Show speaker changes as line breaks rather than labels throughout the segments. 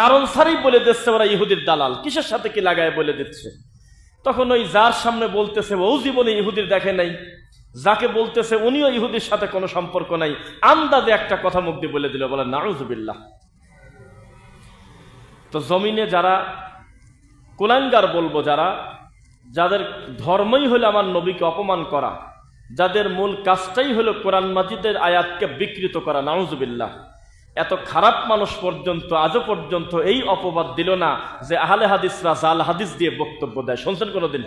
কারণ ছাড়াই বলে দিচ্ছে ওরা ইহুদির দালাল, কিসের সাথে কি লাগায় বলে দিচ্ছে। তখন ওই যার সামনে বলতেছে ও জীবনে ইহুদির দেখে নাই, যাকে বলতেছে উনিও ইহুদির সাথে কোনো সম্পর্ক নাই, আন্দাজে একটা কথা মুখ দিয়ে বলে দিল, বলে নাউযুবিল্লাহ। তো জমিনে যারা কুলাঙ্গার বলবো, যাদের ধর্মই হলো আমার নবীকে অপমান করা, যাদের মূল কাজটাই হলো কোরআন মাজিদের আয়াতকে বিকৃত করা, নাউযুবিল্লাহ, এত খারাপ মানুষ পর্যন্ত আজও পর্যন্ত এই অপবাদ দিল না যে আহলে হাদিসরা জাল হাদিস দিয়ে বক্তব্য দেয়। শুনছেন কোনোদিন?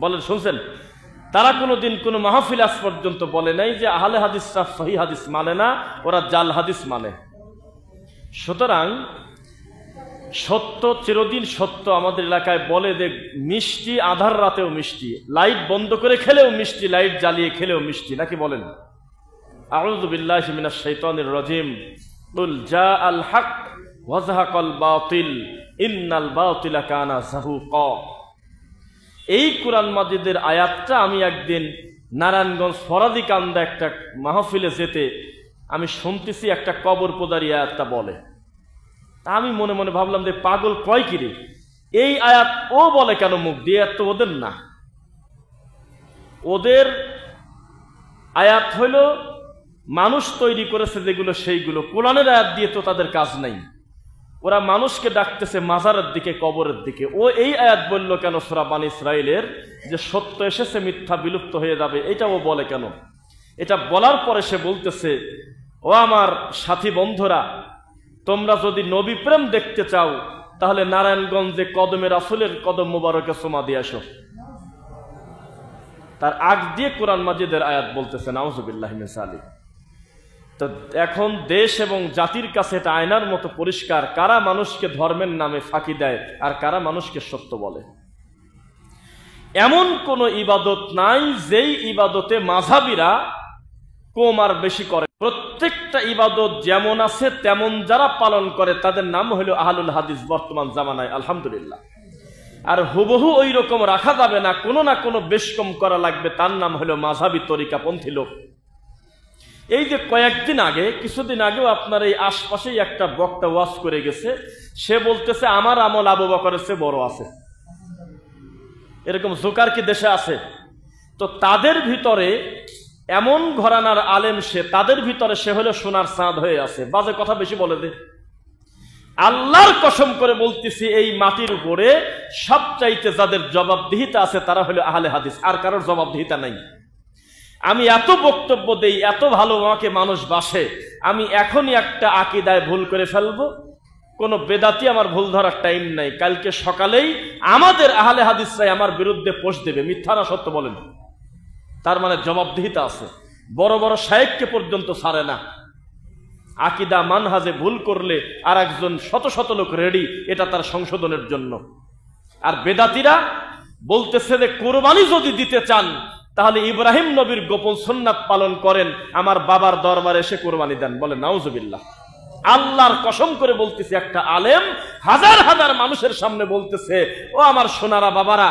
বলেন শুনছেন? তারা কোনোদিন কোনো মাহফিল আজ পর্যন্ত বলে নাই যে আহলে হাদিসরা সহিহ হাদিস মানে না, ওরা জাল হাদিস মানে। সুতরাং সত্য চিরদিন সত্য। আমাদের এলাকায় বলে যে মিষ্টি আধার রাতেও মিষ্টি, লাইট বন্ধ করে খেলেও মিষ্টি, লাইট জ্বালিয়ে খেলেও মিষ্টি, নাকি বলেন? আউযু বিল্লাহি মিনাশ শাইতানির রাজিম। কুল জাআল হক ওয়া যাহাকাল বাতিল ইন্নাল বাতিলা কানা যাহুকা। এই কোরআন মাজিদের আয়াতটা আমি একদিন নারায়ণগঞ্জ ফরাদিকান্দা একটা মাহফিলে যেতে আমি শুনতেছি, একটা কবর পূজারি আয়াতটা বলে। তা আমি মনে মনে ভাবলাম যে পাগল কয় কিরে, এই আয়াত ও বলে কেন মুখ দিয়ে? তো ওদের না, ওদের আয়াত হইল মানুষ তৈরি করেছে যেগুলো, সেইগুলো কোরআনের আয়াত দিয়ে তো তাদের কাজ নাই। ওরা মানুষকে ডাকতেছে মাজারের দিকে, কবরের দিকে। ও এই আয়াত বলল কেন সূরা বানী ইসরাঈলের যে সত্য এসেছে মিথ্যা বিলুপ্ত হয়ে যাবে, এটা ও বলে কেন? এটা বলার পরে সে বলতেছে, ও আমার সাথী বন্ধুরা, তোমরা যদি নবী প্রেম দেখতে চাও তাহলে নারায়ণগঞ্জে কদমে রাসূলের কদম মোবারকে চুমা দিয়ে আসো। তার আগ দিয়ে কোরআন মাজিদের আয়াত বলতেছে, নাউযুবিল্লাহি মিন যালিক। তো এখন দেশ এবং জাতির কাছে এটা আয়নার মতো পরিষ্কার, কারা মানুষকে ধর্মের নামে ফাঁকি দেয় আর কারা মানুষকে সত্য বলে। এমন কোন ইবাদত নাই যেই ইবাদতে মাযহাবীরা কম আর বেশি করে। প্রত্যেকটা ইবাদত যেমন আছে তেমন যারা পালন করে তাদের নাম হলো আহলুল হাদিস বর্তমান জামানায়, আলহামদুলিল্লাহ। আর হুবহু ওই রকম রাখা যাবে না, কোনো না কোনো বেশ কম করা লাগবে, তার নাম হলো মাযহাবী তরিকাপন্থী লোক। এই যে কয়েকদিন আগে, কিছুদিন আগেও আপনার এই আশপাশেই একটা বক্তা ওয়াজ করে গেছে, সে বলতেছে আমার আমল আবু বকরের চেয়ে বড় আছে। এরকম জোকার কি দেশে আছে? তো তাদের ভিতরে এমন ঘরানার আলেম সে, তাদের ভিতরে সে হলো সোনার চাঁদ হয়ে আছে। বাজে কথা বেশি বলে দে। আল্লাহর কসম করে বলতেছি, এই মাটির উপরে সবচাইতে যাদের জবাবদিহিতা আছে তারা হলো আহলে হাদিস, আর কারোর জবাবদিহিতা নাই। আমি এত বক্তব্য দেই, এত ভালো আমাকে মানুষ বাসে, আমি এখনই একটা আকীদায় ভুল করে ফেলবো, কোনো বেদাতি আমার ভুল ধরার টাইম নাই। কালকে সকালেই আমাদের আহলে হাদিসরাই আমার বিরুদ্ধে পোস্ট দেবে, মিথ্যা না সত্য বলেন? তার মানে জবাবদিহিতা আছে। বড় বড় শায়েখকে পর্যন্ত ছাড়ে না। আকীদা মানহাজে ভুল করলে আর একজন শত শত লোক রেডি এটা তার সংশোধনের জন্য। আর বেদাতিরা বলতেছে যে কুরবানি যদি দিতে চান তাহলে ইব্রাহিম নবীর গোপন সুন্নাত পালন করেন, আমার বাবার দরবারে এসে কুরবানি দেন। বলে নাউযুবিল্লাহ। আল্লাহর কসম করে বলতেছে, একটা আলেম হাজার হাজার মানুষের সামনে বলতেছে, ও আমার সোনারা বাবারা,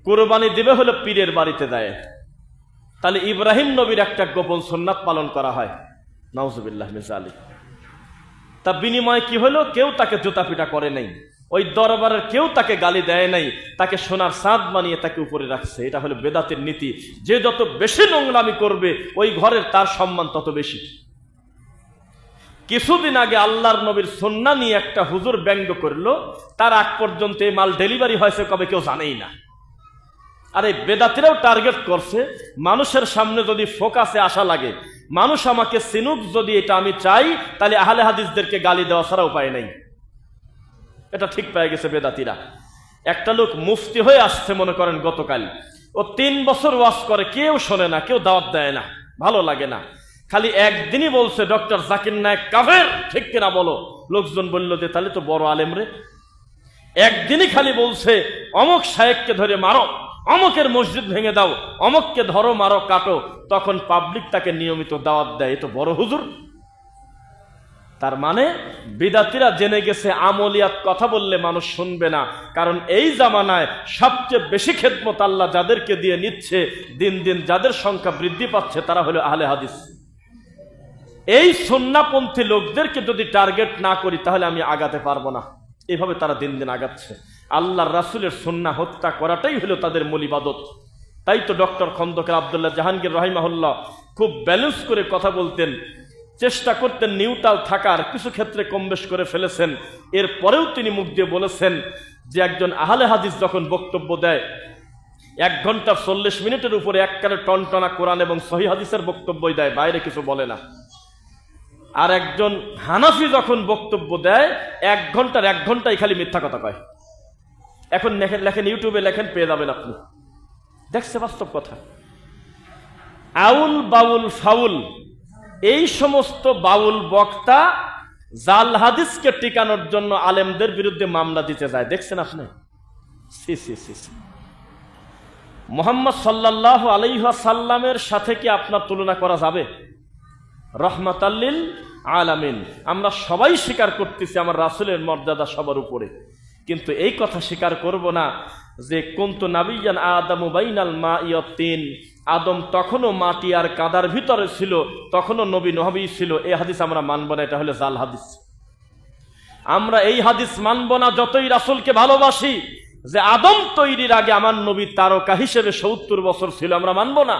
কুরবানি দিবে হলো পীরের বাড়িতে দেয়। তাহলে ইব্রাহিম নবীর একটা গোপন সুন্নাত পালন করা হয়, নাউযুবিল্লাহ মিন যালিক। তা বিনিময়ে কি হলো? কেউ তাকে জুতা পিটা করে নাই, ওই দরবারের কেউ তাকে গালি দেয় নাই, তাকে সোনার চাঁদ বানিয়ে তাকে উপরে রাখছে। এটা হলো বেদাতের নীতি। যে যত বেশি নোংরামি করবে ওই ঘরের তার সম্মান তত বেশি। কিছুদিন আগে আল্লাহর নবীর সুন্নাহ নিয়ে একটা হুজুর ব্যঙ্গ করলো, তার আগ পর্যন্ত এই মাল ডেলিভারি হয়েছে কবে কেউ জানেই না। আর এই বেদাতিরাও টার্গেট করছে, মানুষের সামনে যদি ফোকাসে আসা লাগে, মানুষ আমাকে চিনুক যদি এটা আমি চাই, তাহলে আহলে হাদিসদেরকে গালি দেওয়া ছাড়া উপায় নাই। এটা ঠিক পেয়ে গেছে বেদাতিরা। একটা লোক মুফতি হয়ে আসছে মনে করেন গতকাল, ও 3 বছর ওয়াজ করে, কেউ শোনে না, কেউ দাওয়াত দেয় না, ভালো লাগে না। খালি একদিনই বলছে ডক্টর জাকির নায়েক কাফের, ঠিক কিনা বলো? লোকজন বলল যে তাহলে তো বড় আলেম রে। একদিনই খালি বলছে অমুক শায়েখকে ধরে মারো, অমুকের মসজিদ ভেঙে দাও, অমুককে ধরো মারো কাটো, তখন পাবলিক তাকে নিয়মিত দাওয়াত দেয়, এ তো বড় হুজুর। তার মানে বিদাতিরা জেনে গেছে আমলিয়াত কথা বললে মানুষ শুনবে না, কারণ এই জামানায় সবচেয়ে বেশি খেদমত আল্লাহ যাদেরকে দিয়ে নিচ্ছে, দিন দিন যাদের সংখ্যা বৃদ্ধি পাচ্ছে তারা হলো আহলে হাদিস। এই সুন্নাহপন্থী লোকদেরকে যদি টার্গেট না করি তাহলে আমি আগাতে পারবো না। এভাবে তারা দিন দিন আগাচ্ছে। আল্লাহর রাসূলের সুন্নাহ হত্যা করাটাই হলো তাদের মূল ইবাদত। তাই তো ডক্টর খন্দকার আব্দুল্লাহ জাহাঙ্গীর রাহিমাহুল্লাহ খুব ব্যালেন্স করে কথা বলতেন, চেষ্টা করতেন নিউট্রাল থাকার, কিছু ক্ষেত্রে কম বেশ করে ফেলেছেন। এরপরেও তিনি মুখ দিয়ে বলেছেন যে একজন আহলে হাদিস যখন বক্তব্য দেয় 1 ঘন্টা 40 মিনিটের উপরে এককালে টনটনা কোরআন এবং সহিহ হাদিসের বক্তব্যই দেয়, বাইরে কিছু বলে না। আর একজন হানাফি যখন বক্তব্য দেয় 1 ঘন্টার 1 ঘন্টাই খালি মিথ্যা কথা কয়। এখন লেখেন ইউটিউবে লেখেন, পেয়ে যাবেন আপনি, দেখছে বাস্তব কথা। আউল বাউল ফাউল এই সমস্ত বাউল বক্তা জাল হাদিসকে টিকানোর জন্য আলেমদের বিরুদ্ধে মামলা দিতে যায়, দেখছেন আপনি? মুহাম্মদ সাল্লাল্লাহু আলাইহি ওয়াসাল্লামের সাথে কি আপনার তুলনা করা যাবে? রহমাতাল লিল আলামিন। আমরা সবাই স্বীকার করতেছি আমার রাসূলের মর্যাদা সবার উপরে, কিন্তু এই কথা স্বীকার করব না যে কুনতু নাবিয়ান আদামু বাইনাল মাই ওয়াত তিন, আদম তখনও মাটি আর কাদার ভিতরে ছিল, তখনও নবী ছিল। এই হাদিস আমরা মানব না, এটা হলো জাল হাদিস। আমরা এই হাদিস মানব না যতই রাসূলকে ভালোবাসি, যে আদম তৈরির আগে আমার নবী তারকা হিসেবে 70 বছর ছিল, আমরা মানব না।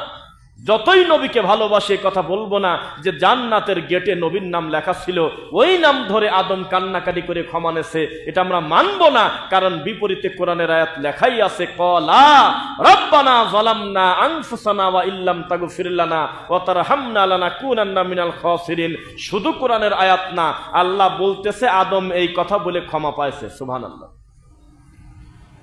যতই নবীকে ভালোবাসে কথা বলবো না যে জান্নাতের গেটে নবীর নাম লেখা ছিল, ওই নাম ধরে আদম কান্নাকাটি করে ক্ষমা নেছে, এটা আমরা মানব না। কারণ বিপরীতে কোরআনের আয়াত লেখাই আছে, ক্বালা রাব্বানা যালামনা আনফুসানা ওয়া ইল্লাম তাগফির লানা ওয়া তারহামনা লানাকুনান্না মিনাল খাসিরিন। শুধু কোরআনের আয়াত না, আল্লাহ বলতেছে আদম এই কথা বলে ক্ষমা পাইছে, সুবহানাল্লাহ।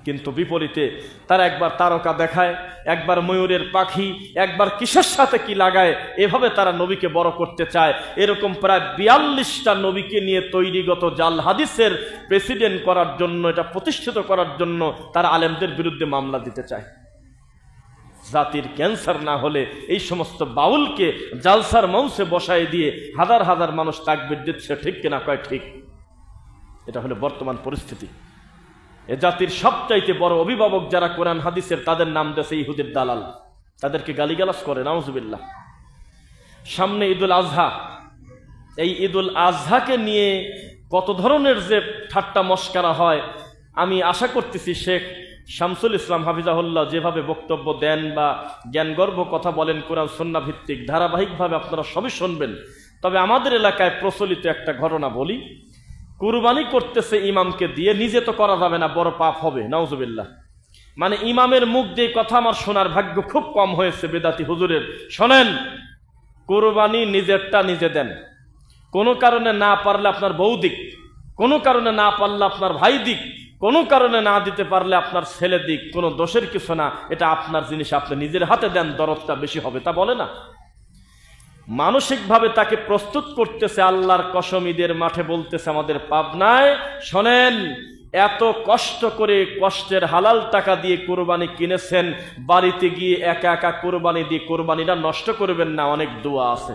কিন্তু বিপরীতে তারা একবার তারকা দেখায়, একবার ময়ূরের পাখি, একবার কিসের সাথে কি লাগায়, এভাবে তারা নবীকে বড় করতে চায়। এরকম প্রায় 42টা নবীকে নিয়ে তৈরিগত জাল হাদিসের প্রেসিডেন্ট করার জন্য, এটা প্রতিষ্ঠিত করার জন্য তারা আলেমদের বিরুদ্ধে মামলা দিতে চায়। জাতির ক্যান্সার না হলে এই সমস্ত বাউলকে জালসার মঞ্চে বসায় দিয়ে হাজার হাজার মানুষ তাকবীর দিচ্ছে, ঠিক কিনা কয়? ঠিক। এটা হলো বর্তমান পরিস্থিতি। এ জাতির সবচাইতে বড় অভিভাবক যারা কোরআন হাদিসের, তাদের নাম দেশে ইহুদির দালাল, তাদেরকে গালিগালাজ করে, নাউজুবিল্লাহ। সামনে ঈদুল আজহা, এই ঈদুল আজহাকে নিয়ে কত ধরনের যে ঠাট্টা মস্কারা হয়, আমি আশা করতেছি শেখ শামসুল ইসলাম হাফিজাহুল্লাহ যেভাবে বক্তব্য দেন বা জ্ঞানগর্ভ কথা বলেন কোরআন সুন্নাহ ভিত্তিক, ধারাবাহিকভাবে আপনারা সবই শুনবেন। তবে আমাদের এলাকায় প্রচলিত একটা ঘটনা বলি। কুরবানি করতেছে ইমামকে দিয়ে, নিজে তো করা যাবে না, বড় পাপ হবে, নাউজুবিল্লাহ। মানে ইমামের মুখ দিয়ে কথা আমার শোনার ভাগ্য খুব কম হয়েছে বেদাতি হুজুরের। শোনেন, কুরবানি নিজেরটা নিজে দেন, কোনো কারণে না পারলে আপনার বউ দিক, কোনো কারণে না পারলে আপনার ভাই দিক, কোনো কারণে না দিতে পারলে আপনার ছেলে দিক, কোনো দোষের কিছু না, এটা আপনার জিনিস, আপনি নিজের হাতে দেন, দরদটা বেশি হবে, তা বলে না। মানসিকভাবে তাকে প্রস্তুত করতেছে, আল্লাহর কসম ঈদের মাঠে বলতেছে আমাদের পাবনায়, শোনেন, এত কষ্ট করে কষ্টের হালাল টাকা দিয়ে কোরবানি কিনেছেন, বাড়িতে গিয়ে একা একা কোরবানি দিয়ে কোরবানিটা নষ্ট করবেন না, অনেক দোয়া আছে,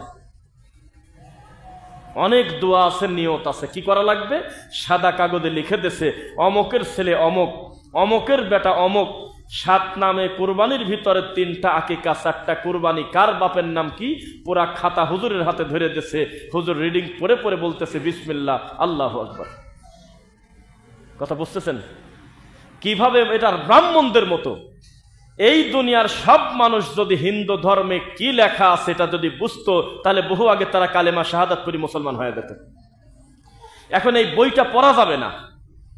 অনেক দোয়া আছে, নিয়ত আছে। কি করা লাগবে? সাদা কাগজে লিখে দিয়েছে, অমকের ছেলে অমক, অমকের বেটা অমক, 7 নামে কোরবানির ভিতরে 3টা আকিকা, 4টা কোরবানি, কার বাপের নাম কি, পুরা খাতা হুজুরের হাতে ধরে দিয়েছে। হুজুর রিডিং পড়ে পড়ে বলতেছে বিসমিল্লাহ, আল্লাহু আকবার। কথা বুঝতেছেন কিভাবে? এটার ব্রাহ্মণদের মতো। এই দুনিয়ার সব মানুষ যদি হিন্দু ধর্মে কি লেখা আছে এটা যদি বুঝতো, তাহলে বহু আগে তারা কালেমা শাহাদাত করে মুসলমান হয়ে যেত। এখন এই বইটা পড়া যাবে না,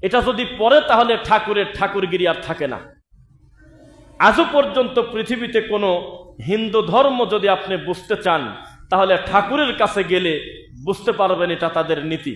এটা যদি পড়ে তাহলে ঠাকুরের ঠাকুরগিরি আর থাকে না। আজও পর্যন্ত পৃথিবীতে কোনো হিন্দু ধর্ম যদি আপনি বুঝতে চান, তাহলে ঠাকুরের কাছে গেলে বুঝতে পারবেন এটা তাদের নীতি।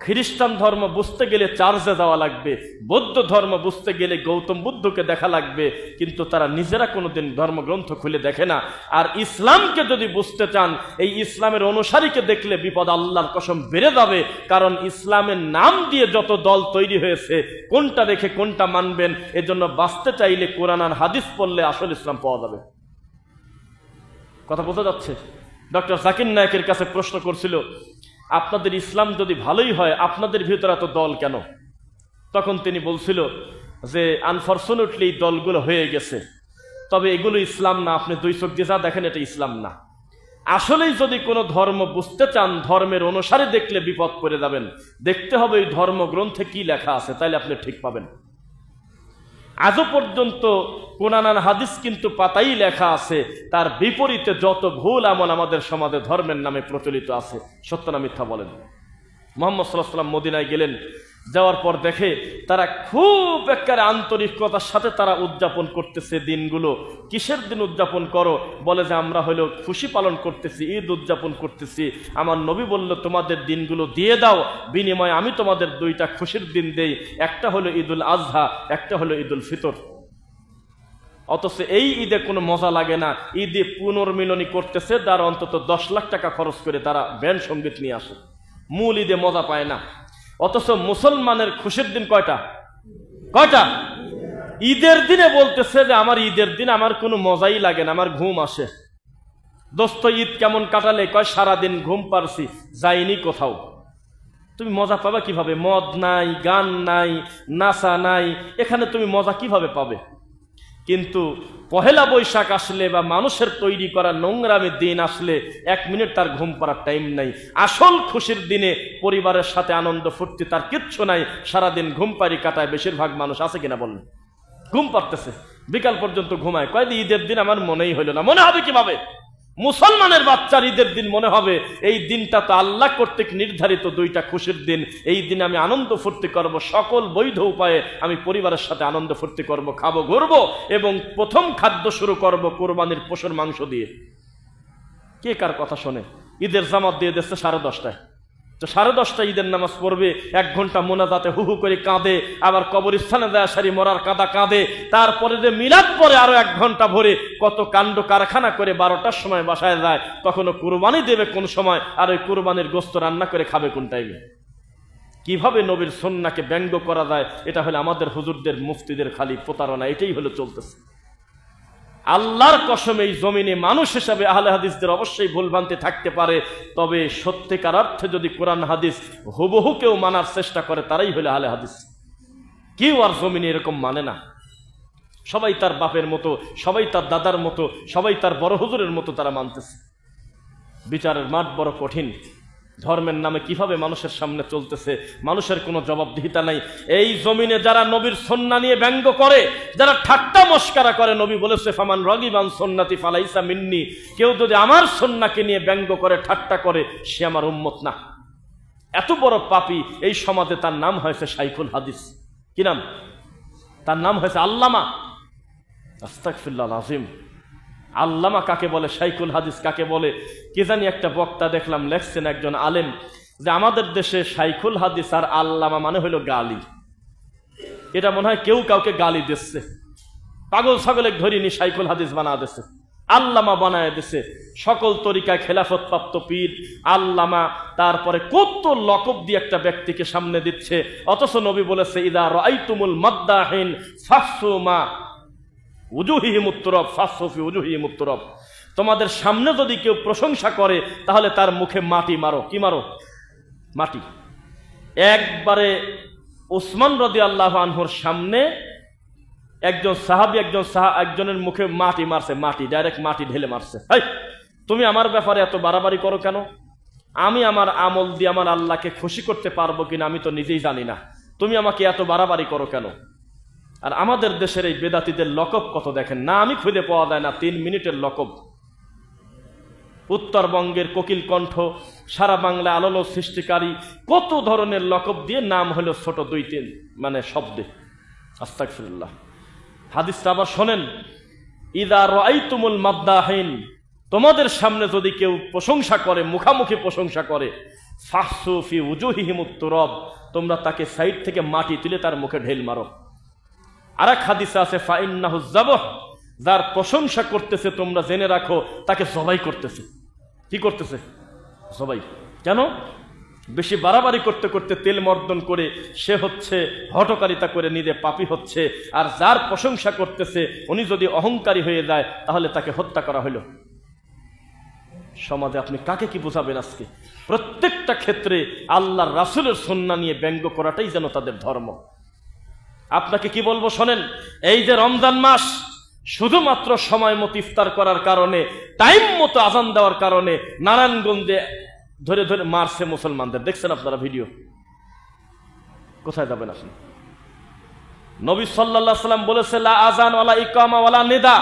খ্রিস্টান ধর্ম বুঝতে গেলে চার্চে যাওয়া লাগবে, বৌদ্ধ ধর্ম বুঝতে গেলে গৌতম বুদ্ধকে দেখা লাগবে, কিন্তু তারা নিজেরা কোনোদিন ধর্মগ্রন্থ খুলে দেখে না। আর ইসলামকে যদি বুঝতে চান, এই ইসলামের অনুসারীকে দেখলে বিপদ আল্লাহর কসম বেড়ে যাবে। কারণ ইসলামের নাম দিয়ে যত দল তৈরি হয়েছে, কোনটা রেখে কোনটা মানবেন, এজন্য বাঁচতে চাইলে কোরআন আর হাদিস পড়লে আসল ইসলাম পাওয়া যাবে। কথা বোঝা যাচ্ছে? ডক্টর জাকির নায়েকের কাছে প্রশ্ন করছিল, আপনাদের ইসলাম যদি ভালোই হয়, আপনাদের ভিতরে এত দল কেন? তখন তিনি বলছিল যে আনফরচুনেটলি দলগুলো হয়ে গেছে, তবে এগুলো ইসলাম না, আপনি 2 চোখ দিয়ে যা দেখেন এটা ইসলাম না। আসলেই যদি কোনো ধর্ম বুঝতে চান, ধর্মের অনুসারে দেখলে বিপদ করে যাবেন। দেখতে হবে এই ধর্মগ্রন্থে কি লেখা আছে, তাইলে আপনি ঠিক পাবেন। আজও পর্যন্ত কোরআন আর হাদিস কিন্তু পাতাই লেখা আছে, তার বিপরীতে যত ভুল আমল আমাদের সমাজে ধর্মের নামে প্রচলিত আছে। সত্য না মিথ্যা বলেন? মুহাম্মদ সাল্লাল্লাহু আলাইহি ওয়াসাল্লাম মদিনায় গেলেন, যাওয়ার পর দেখে তারা খুব একেবারে আন্তরিকতার সাথে তারা উদযাপন করতেছে দিনগুলো। কিসের দিন উদযাপন করো? বলে যে আমরা হলো খুশি পালন করতেছি, ঈদ উদযাপন করতেছি। আমার নবী বলল তোমাদের দিনগুলো দিয়ে দাও, বিনিময়ে আমি তোমাদের দুইটা খুশির দিন দেই, একটা হলো ঈদুল আজহা, একটা হলো ঈদুল ফিতর। অথচ এই ঈদে কোনো মজা লাগে না। ঈদে পুনর্মিলনী করতেছে, তার অন্তত 10 লাখ টাকা খরচ করে তারা ব্যান্ড সঙ্গীত নিয়ে আসে, মূল ঈদে মজা পায় না। অথচ মুসলমানের খুশির দিন কয়টা? ঈদের দিনে বলতেছে যে আমার ঈদের দিন আমার কোনো মজাই লাগে না, আমার ঘুম আসে। দোস্ত ঈদ কেমন কাটালে? কয় সারাদিন ঘুম পারছি, যাইনি কোথাও। তুমি মজা পাবে কিভাবে? মদ নাই, গান নাই, নাচা নাই, এখানে তুমি মজা কিভাবে পাবে? কিন্তু পহেলা বৈশাখ আসলে বা মানুষের তৈরি করা নোংরামি দিন আসলে 1 মিনিট তার ঘুম পাড়ার টাইম নাই। আসল খুশির দিনে পরিবারের সাথে আনন্দ ফুর্তি তার কিচ্ছু নাই, সারাদিন ঘুম পাড়ি কাটায় বেশিরভাগ মানুষ। আছে কিনা বলেন? ঘুম পাড়তেছে, বিকাল পর্যন্ত ঘুমায়, কয় ঈদের দিন আমার মনেই হইল না। মনে হবে কিভাবে? মুসলমানের বাচ্চার ঈদের দিন মনে হবে এই দিনটা তো আল্লাহ কর্তৃক নির্ধারিত দুইটা খুশির দিন, এই দিনে আমি আনন্দ ফুর্তি করব, সকল বৈধ উপায়ে আমি পরিবারের সাথে আনন্দ ফুর্তি করব, খাবো, ঘুরবো, এবং প্রথম খাদ্য শুরু করব কোরবানির পশুর মাংস দিয়ে। কে কার কথা শোনে? ঈদের জামাত দিয়ে দিচ্ছে 10:30টায়, তো 10:30টায় ঈদের নামাজ পড়বে, 1 ঘন্টা মোনাজাতে হু হু করে কাঁদে, আবার কবরস্থানে যায় সারি মরার কাঁদা কাঁদে, তারপরে যে মিলাদ পরে আরো 1 ঘন্টা ভরে কত কাণ্ড কারখানা করে 12টার সময় বাসায় যায়, কখনো কুরবানি দেবে কোন সময়, আর ওই কুরবানির গোস্ত রান্না করে খাবে কোন টাইমে। কিভাবে নবীর সুন্নাহকে ব্যঙ্গ করা যায়, এটা হলো আমাদের হুজুরদের মুফতিদের খালি প্রতারণা, এটাই হলো চলতেছে। আল্লাহর কসম এই জমিনে মানুষ হিসাবে আহলে হাদিসদের অবশ্যই ভুলভ্রান্তি থাকতে পারে, তবে সত্যিকার অর্থে যদি কোরআন হাদিস হুবহু কেউ মানার চেষ্টা করে তারাই হলো আহলে হাদিস। কেউ আর জমিনে এরকম মানে না। সবাই তার বাপের মতো, সবাই তার দাদার মতো, সবাই তার বড় হুজুরের মতো তারা মানতেছে। বিচারের মাঠ বড় কঠিন। ধর্মের নামে কিভাবে মানুষের সামনে চলতেছে, মানুষের কোনো জবাবদিহিতা নাই। এই জমিনে যারা নবীর সুন্নাহ নিয়ে ব্যঙ্গ করে, যারা ঠাট্টা মস্করা করে, নবী বলেছে ফামান রাগিবান সুন্নতি ফালাইসা মিন্নি, কেউ যদি আমার সুন্নাহকে নিয়ে ব্যঙ্গ করে, ঠাট্টা করে, সে আমার উম্মত না। এত বড় পাপী এই সমাজে, তার নাম হয়েছে শাইখুল হাদিস। কি নাম? তার নাম হয়েছে আল্লামা। আস্তাগফিরুল্লাহ আযীম। আল্লামা কাকে বলে, শাইখুল হাদিস কাকে বলে? কি জানি একটা বক্তা দেখলাম লেখছেন একজন আলেম, যে আমাদের দেশে শাইখুল হাদিস আর আল্লামা মানে হলো গালি। এটা মনে হয় কেউ কাউকে গালি দিচ্ছে, পাগল ছাগলে ধরিনি শাইখুল হাদিস বানা দিচ্ছে, আল্লামা বানায় দিচ্ছে। সকল তরিকায় খেলাফত প্রাপ্ত পীর আল্লামা, তারপরে কত লকব দিয়ে একটা ব্যক্তিকে সামনে দিচ্ছে। অথচ নবী বলেছে ইদা রাআইতুমুল মাদ্দাহিন ফাসু মা উজুহিহিম উত্তরব ফাসু ফি উজুহিহিম উত্তরব, তোমাদের সামনে যদি কেউ প্রশংসা করে তাহলে তার মুখে মাটি মারো। কি মারো? মাটি। একবারে উসমান রাদিয়াল্লাহু আনহুর সামনে একজন সাহাবী একজনের মুখে মাটি মারছে, মাটি, ডাইরেক্ট মাটি ঢেলে মারছে। এই তুমি আমার ব্যাপারে এত বাড়াবাড়ি করো কেন? আমি আমার আমল দিয়ে আমার আল্লাহকে খুশি করতে পারবো কিনা আমি তো নিজেই জানি না, তুমি আমাকে এত বাড়াবাড়ি করো কেন? আর আমাদের দেশের এই বেদাতীদের লকব কত দেখেন না, আমি খুঁজে পাওয়া যায় না 3 মিনিটের লকব। উত্তরবঙ্গের কোকিল কণ্ঠ, সারা বাংলা আলোলো সৃষ্টিকারী, কত ধরনের লকব দিয়ে নাম হলো ছোট 2-3 মানে শব্দে। আস্তাগফিরুল্লাহ। হাদিসটা আবার শোনেন, ইদা রাআইতুমুল মাদ্দাহিন, তোমাদের সামনে যদি কেউ প্রশংসা করে, মুখামুখি প্রশংসা করে, ফাহসু ফি উজুহিহিমুত তুরাব, তোমরা তাকে সাইড থেকে মাটি তুলে তার মুখে ঢেল মারো। আরেক হাদিসে আছে ফাইন্নাহু যাবহ, যার প্রশংসা করতেছে তোমরা জেনে রাখো তাকে জবাই করতেছে। কি করতেছে? জবাই। কেন? বেশি বাড়াবাড়ি করতে করতে তেল মর্দন করে সে হচ্ছে হঠকারিতা করে নিজে পাপী হচ্ছে, আর যার প্রশংসা করতেছে উনি যদি অহংকারী হয়ে যায় তাহলে তাকে হত্যা করা হলো। সমাজে আপনি কাকে কি বোঝাবেন? আজকে প্রত্যেকটা ক্ষেত্রে আল্লাহর রাসূলের সুন্নাহ নিয়ে ব্যঙ্গ করাটাই যেন তাদের ধর্ম। আপনাকে কি বলবো শোনেন, এই যে রমজান মাস, শুধুমাত্র সময় মতো ইফতার করার কারণে, টাইম মতো আজান দেওয়ার কারণে নারায়ণগঞ্জে ধরে ধরে মারছে মুসলমানদের। দেখছেন আপনারা ভিডিও? কোথায় যাবেন আপনি? নবী সাল্লাল্লাহু আলাইহি ওয়াসাল্লাম বলেছে, লা আযান ওয়ালা ইকামা ওয়ালা নিদা।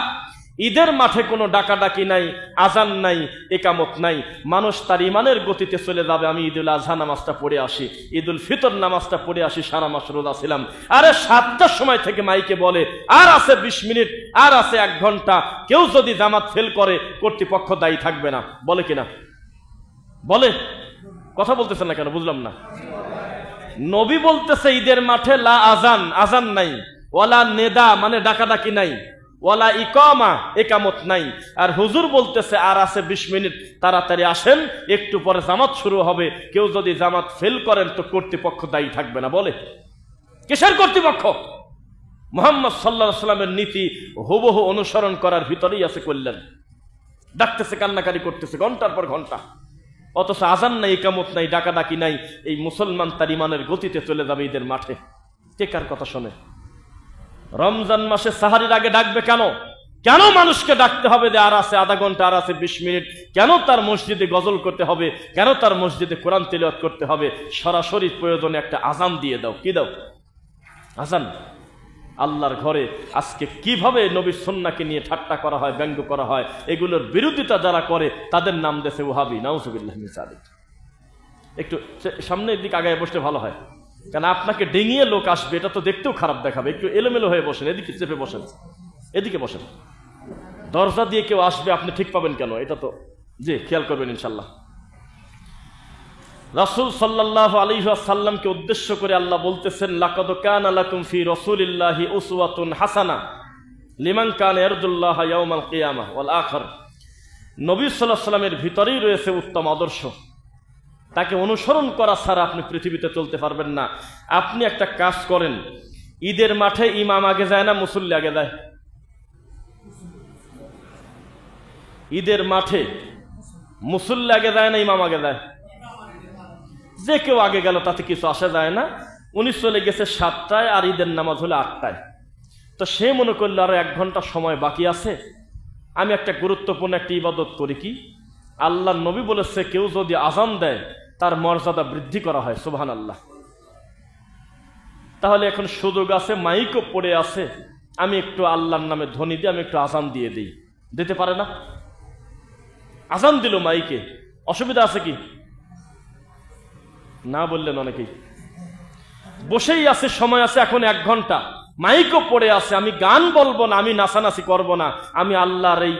ঈদের মাঠে কোনো ডাকাডাকি নাই, আজান নাই, একামত নাই। মানুষ তার ইমানের গতিতে চলে যাবে, আমি ঈদুল আজহা নামাজটা পড়ে আসি, ঈদুল ফিতর নামাজটা পড়ে আসি, সারা মাস রোজা ছিলাম। আরে 7টার সময় থেকে মাইকে বলে আর আছে 20 মিনিট, আর আছে 1 ঘন্টা, কেউ যদি জামাত ফেল করে কর্তৃপক্ষ দায়ী থাকবে না। বলে কিনা? বলে? কথা বলতেছেন না কেন? বুঝলাম না। নবী বলতেছে ঈদের মাঠে লা আজান, আজান নাই, ওয়ালা নেদা মানে ডাকাডাকি নাই, ওয়ালা ইকামা একামত নাই। আর হুজুর বলতেছে আর আছে 20 মিনিট, তাড়াতাড়ি আসেন, একটু পরে জামাত শুরু হবে, কেউ যদি জামাত ফেল করেন তো কর্তৃপক্ষ দায়ী থাকবে না। বলে কিসের কর্তৃপক্ষ? মুহাম্মদ সাল্লাল্লাহু আলাইহি ওয়াসাল্লামের নীতি হুবহু অনুসরণ করার ভিতরেই আছে কল্যাণ। ডাকতেছে, কান্নাকারি করতেছে ঘন্টার পর ঘন্টা, অথচ আজান নাই, একামত নাই, ডাকাডাকি নাই। এই মুসলমান তার ইমানের গতিতে চলে যাবে ঈদের মাঠে। কে কার কথা শোনে? রমজান মাসে সাহারির আগে ডাকবে কেন? কেন মানুষকে ডাকতে হবে যে আর আছে আধা ঘন্টা, আর আছে 20 মিনিট? কেন তার মসজিদে গজল করতে হবে? কেন তার মসজিদে কোরআন তিলাওয়াত করতে হবে? সরাসরি প্রয়োজনে একটা আজান দিয়ে দাও। কি দাও? আজান। আল্লাহর ঘরে আজকে কিভাবে নবীর সুন্নাহকে নিয়ে ঠাট্টা করা হয়, ব্যঙ্গ করা হয়, এগুলোর বিরোধিতা যারা করে তাদের নাম দেশে ওয়াহাবি। নাউজুবিল্লাহ মিন যালিক। একটু সামনের দিকে আগায় বসলে ভালো হয়, কারণ আপনাকে ডেঙিয়ে লোক আসবে, এটা তো দেখতেও খারাপ দেখাবে। একটু এলোমেলো হয়ে বসেন, এদিকে চেপে বসেন, এদিকে বসেন। দরজা দিয়ে কেউ আসবে, আপনি ঠিক পাবেন কেন? এটা তো জি খেয়াল করবেন ইনশাল্লাহ। রাসূল সাল্লাল্লাহু আলাইহি ওয়াসাল্লামকে উদ্দেশ্য করে আল্লাহ বলতেছেন, লাকাদ কানা লাকুম ফি রাসূলিল্লাহি উসওয়াতুন হাসানা লিমান কানা ইয়ারজুল্লাহা ইয়াওমাল কিয়ামাহ ওয়াল আখির। নবী সাল্লাল্লাহু আলাইহি ওয়াসাল্লামের ভিতরেই রয়েছে উত্তম আদর্শ। তাকে অনুসরণ করা ছাড়া আপনি পৃথিবীতে চলতে পারবেন না। আপনি একটা কাজ করেন, ঈদের মাঠে ইমাম আগে যায় না মুসল্লি আগে যায়? ঈদের মাঠে মুসল্লি আগে যায় না ইমাম আগে যায়? যে কেউ আগে গেল তাতে কিছু আসা যায় না। উনি চলে গেছে 7টায়, আর ঈদের নামাজ হলো 8টায়। তো সে মনে করলো আরো 1 ঘন্টা সময় বাকি আছে, আমি একটা গুরুত্বপূর্ণ একটা ইবাদত করি। কি? আল্লাহ নবী বলেছে কেউ যদি আজান দেয় তার মর্যাদা বৃদ্ধি করা হয়। সুবহানাল্লাহ। তাহলে এখন সুযোগ আছে, মাইকও পড়ে আছে, আমি একটু আল্লাহর নামে ধ্বনি দিয়ে আমি একটু আজান দিয়ে দিই। দিতে পারে না? আজান দিল মাইকে, অসুবিধা আছে কি? না বললেন অনেকেই। বসেই আছে, সময় আছে এখন 1 ঘন্টা, মাইকও পড়ে আছে, আমি গান বলবো না, আমি নাচানাচি করব না, আমি আল্লাহর এই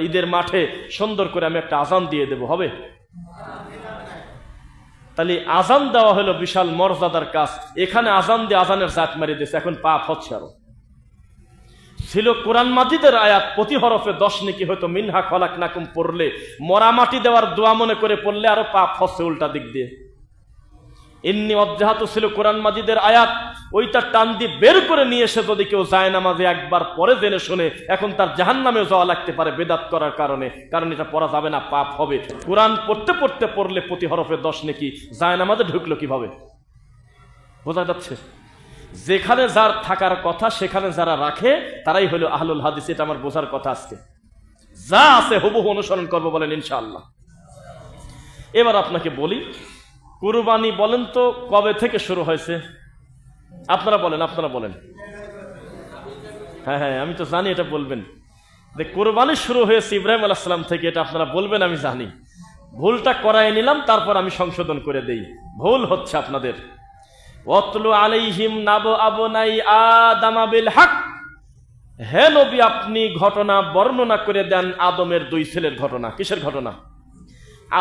ঈদের মাঠে সুন্দর করে আমি একটা আজান দিয়ে দেব। হবে? তাহলে আজান দেওয়া হলো বিশাল মর্যাদার কাজ। এখানে আজান দিয়ে আজানের জাত মারিয়ে দিয়েছে, এখন পাপ হচ্ছে। আরো ছিল কোরআন মাজিদের আয়াত, প্রতি হরফে 10 নেকি হয়তো, মিনহা খলাকনাকুম পড়লে, মরা মাটি দেওয়ার দোয়া মনে করে পড়লে আরো পাপ হচ্ছে উল্টা দিক দিয়ে। ইন্নী ওয়াজ্জাহাতু ছিল কোরআন মাজিদের আয়াত, ওইটা টান দিয়ে বের করে নিয়ে এসে যদি কেউ যায় নামাজে একবার পরে জেনে শুনে, এখন তার জাহান্নামেও যাওয়া লাগতে পারে বেদাত করার কারণে, কারণ এটা পড়া যাবে না, পাপ হবে। কোরআন পড়তে পড়তে পড়লে প্রতি হরফে 10 নেকি, যায় নামাজে ঢুকলো কিভাবে? বোঝা যাচ্ছে? যেখানে যার থাকার কথা সেখানে যারা রাখে তারাই হলো আহলুল হাদিস। এটা আমার বোঝার কথা। আজকে যা আছে হুবহু অনুসরণ করবো বলেন ইনশাআল্লাহ। এবার আপনাকে বলি, কুরবানি বলেন তো কবে থেকে শুরু হয়েছে? আপনারা বলেন, আপনারা বলেন। হ্যাঁ হ্যাঁ, আমি তো জানি এটা বলবেন যে কুরবানি শুরু হয়েছে ইব্রাহিম আলাইহিস সালাম থেকে। এটা আপনারা বলবেন, আমি জানি। ভুলটা করাই নিলাম, তারপর আমি সংশোধন করে দেই। ভুল হচ্ছে আপনাদের। ওয়াতলু আলাইহিম নাবু আবনাই আদামা বিল হক। হে নবী, আপনি ঘটনা বর্ণনা করে দেন আদমের 2 ছেলের ঘটনা। কিসের ঘটনা?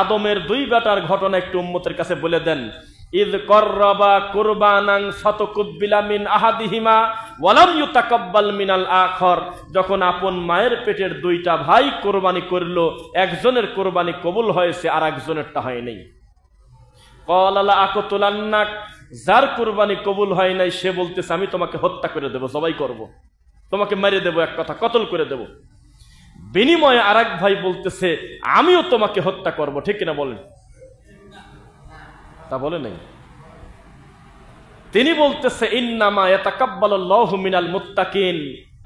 আদমের 2 বেটার ঘটনা একটু উম্মতের কাছে বলে দেন। ইয কররাবা কুরবানান ফাতাকুব্বিলা মিন আহাদিহিমা ওয়া লাম ইউতাকাব্বাল মিনাল আখর। যখন আপন মায়ের পেটের 2টা ভাই কুরবানি করলো, একজনের কুরবানি কবুল হয়েছে আর একজনেরটা হয়নি। ক্বালা লা আকতুলান্নাক। যার কুরবানি কবুল হয় নাই সে বলতেছে আমি তোমাকে হত্যা করে দেব, জবাই করব, তোমাকে মেরে দেব, এক কথা কতল করে দেব। বিনিময়ে আরেক ভাই বলতেছে আমিও তোমাকে হত্যা করব। ঠিক কিনা বলেন? তা বলে নাই। তিনি বলতেছে ইন্নামা ইয়াতাকাব্বালুল্লাহু মিনাল মুত্তাকিন।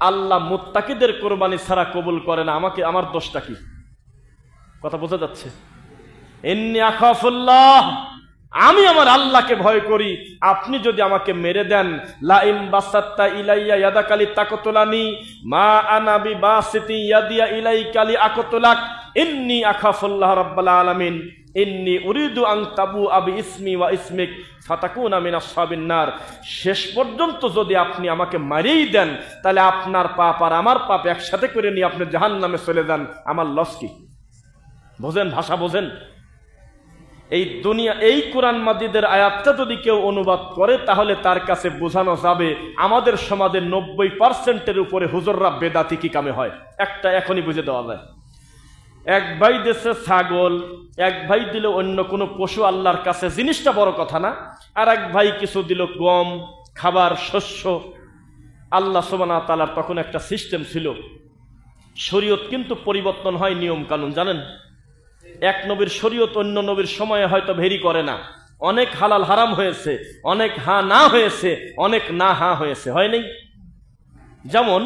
আল্লাহ মুত্তাকিদের কোরবানি ছাড়া কবুল করে না, আমাকে আমার দোষটা কি? কথা বোঝা যাচ্ছে? ইন্নী আখাফুল্লাহ, আমি আমার আল্লাহকে ভয় করি। আপনি যদি আমাকে মেরে দেন, লা ইন বাসাত্তা ইলাইয়া ইয়াদাকা লিতাকতুলানি মা আনা বিবাসিতি ইয়াদিয়া ইলাইকা লিআকতুলাক ইন্নী আখাফুল্লাহ রাব্বাল আলামিন ইন্নী উরিদু আন তাবু আবি ইসমি ওয়া ইসমিক ফাতাকুনা মিনাস সাবিন নার। শেষ পর্যন্ত যদি আপনি আমাকে মারিয়েই দেন, তাহলে আপনার পাপ আর আমার পাপ একসাথে করে নিয়ে আপনি জাহান্নামে চলে যান, আমার লস কি? বোঝেন, ভাষা বোঝেন? এই দুনিয়া, এই কোরআন মাজিদের আয়াতটা যদি কেউ অনুবাদ করে, তাহলে তার কাছে বোঝানো যাবে আমাদের সমাজের 90% উপরে হুজুররা বেদাতি কি কামে হয়, একটা এখনই বুঝে দেওয়া যায়। এক ভাই দেশে ছাগল, এক ভাই দিল অন্য কোনো পশু আল্লাহর কাছে, জিনিসটা বড় কথা না। আর এক ভাই কিছু দিল গম, খাবার, শস্য। আল্লাহ সুবহানাহু ওয়া তাআলার তখন একটা সিস্টেম ছিল, শরীয়ত কিন্তু পরিবর্তন হয়, নিয়ম কানুন জানেন। এক নবীর শরীয়ত অন্য নবীর সময়ে হয়তো ভেরি করে না, অনেক হালাল হারাম হয়েছে, অনেক হা না হয়েছে, অনেক না হা হয়েছে, হয় নাই? যেমন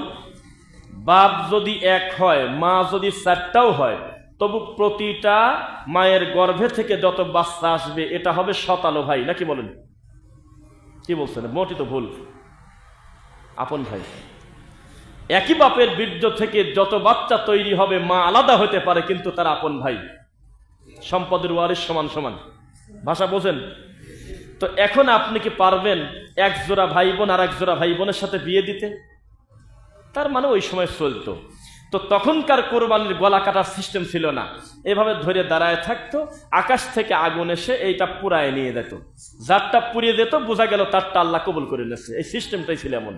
বাপ যদি এক হয়, মা যদি 4টাও হয়, তবু প্রতিটা মায়ের গর্ভে থেকে যত বাচ্চা আসবে এটা হবে শতালো ভাই, নাকি বলেন? কি বলছেন? মোটি তো ভুল, আপন ভাই। একই বাপের বীর্য থেকে যত বাচ্চা তৈরি হবে, মা আলাদা হতে পারে কিন্তু তার আপন ভাই, সম্পদের ওয়ারিস সমান সমান। ভাষা বোঝেন তো? এখন আপনি কি পারবেন এক জোড়া ভাই বোন আর এক জোড়া ভাই বোনের সাথে বিয়ে দিতে? তার মানে ওই সময় চলতো। তো তখনকার কোরবানির গলা কাটার সিস্টেম ছিল না, এভাবে ধরে দাঁড়ায় থাকতো, আকাশ থেকে আগুন এসে এইটা পুরায় নিয়ে যেত, যারটা পুড়িয়ে যেত বোঝা গেল তারটা আল্লাহ কবুল করে নিয়েছে। এই সিস্টেমটাই ছিল এমন।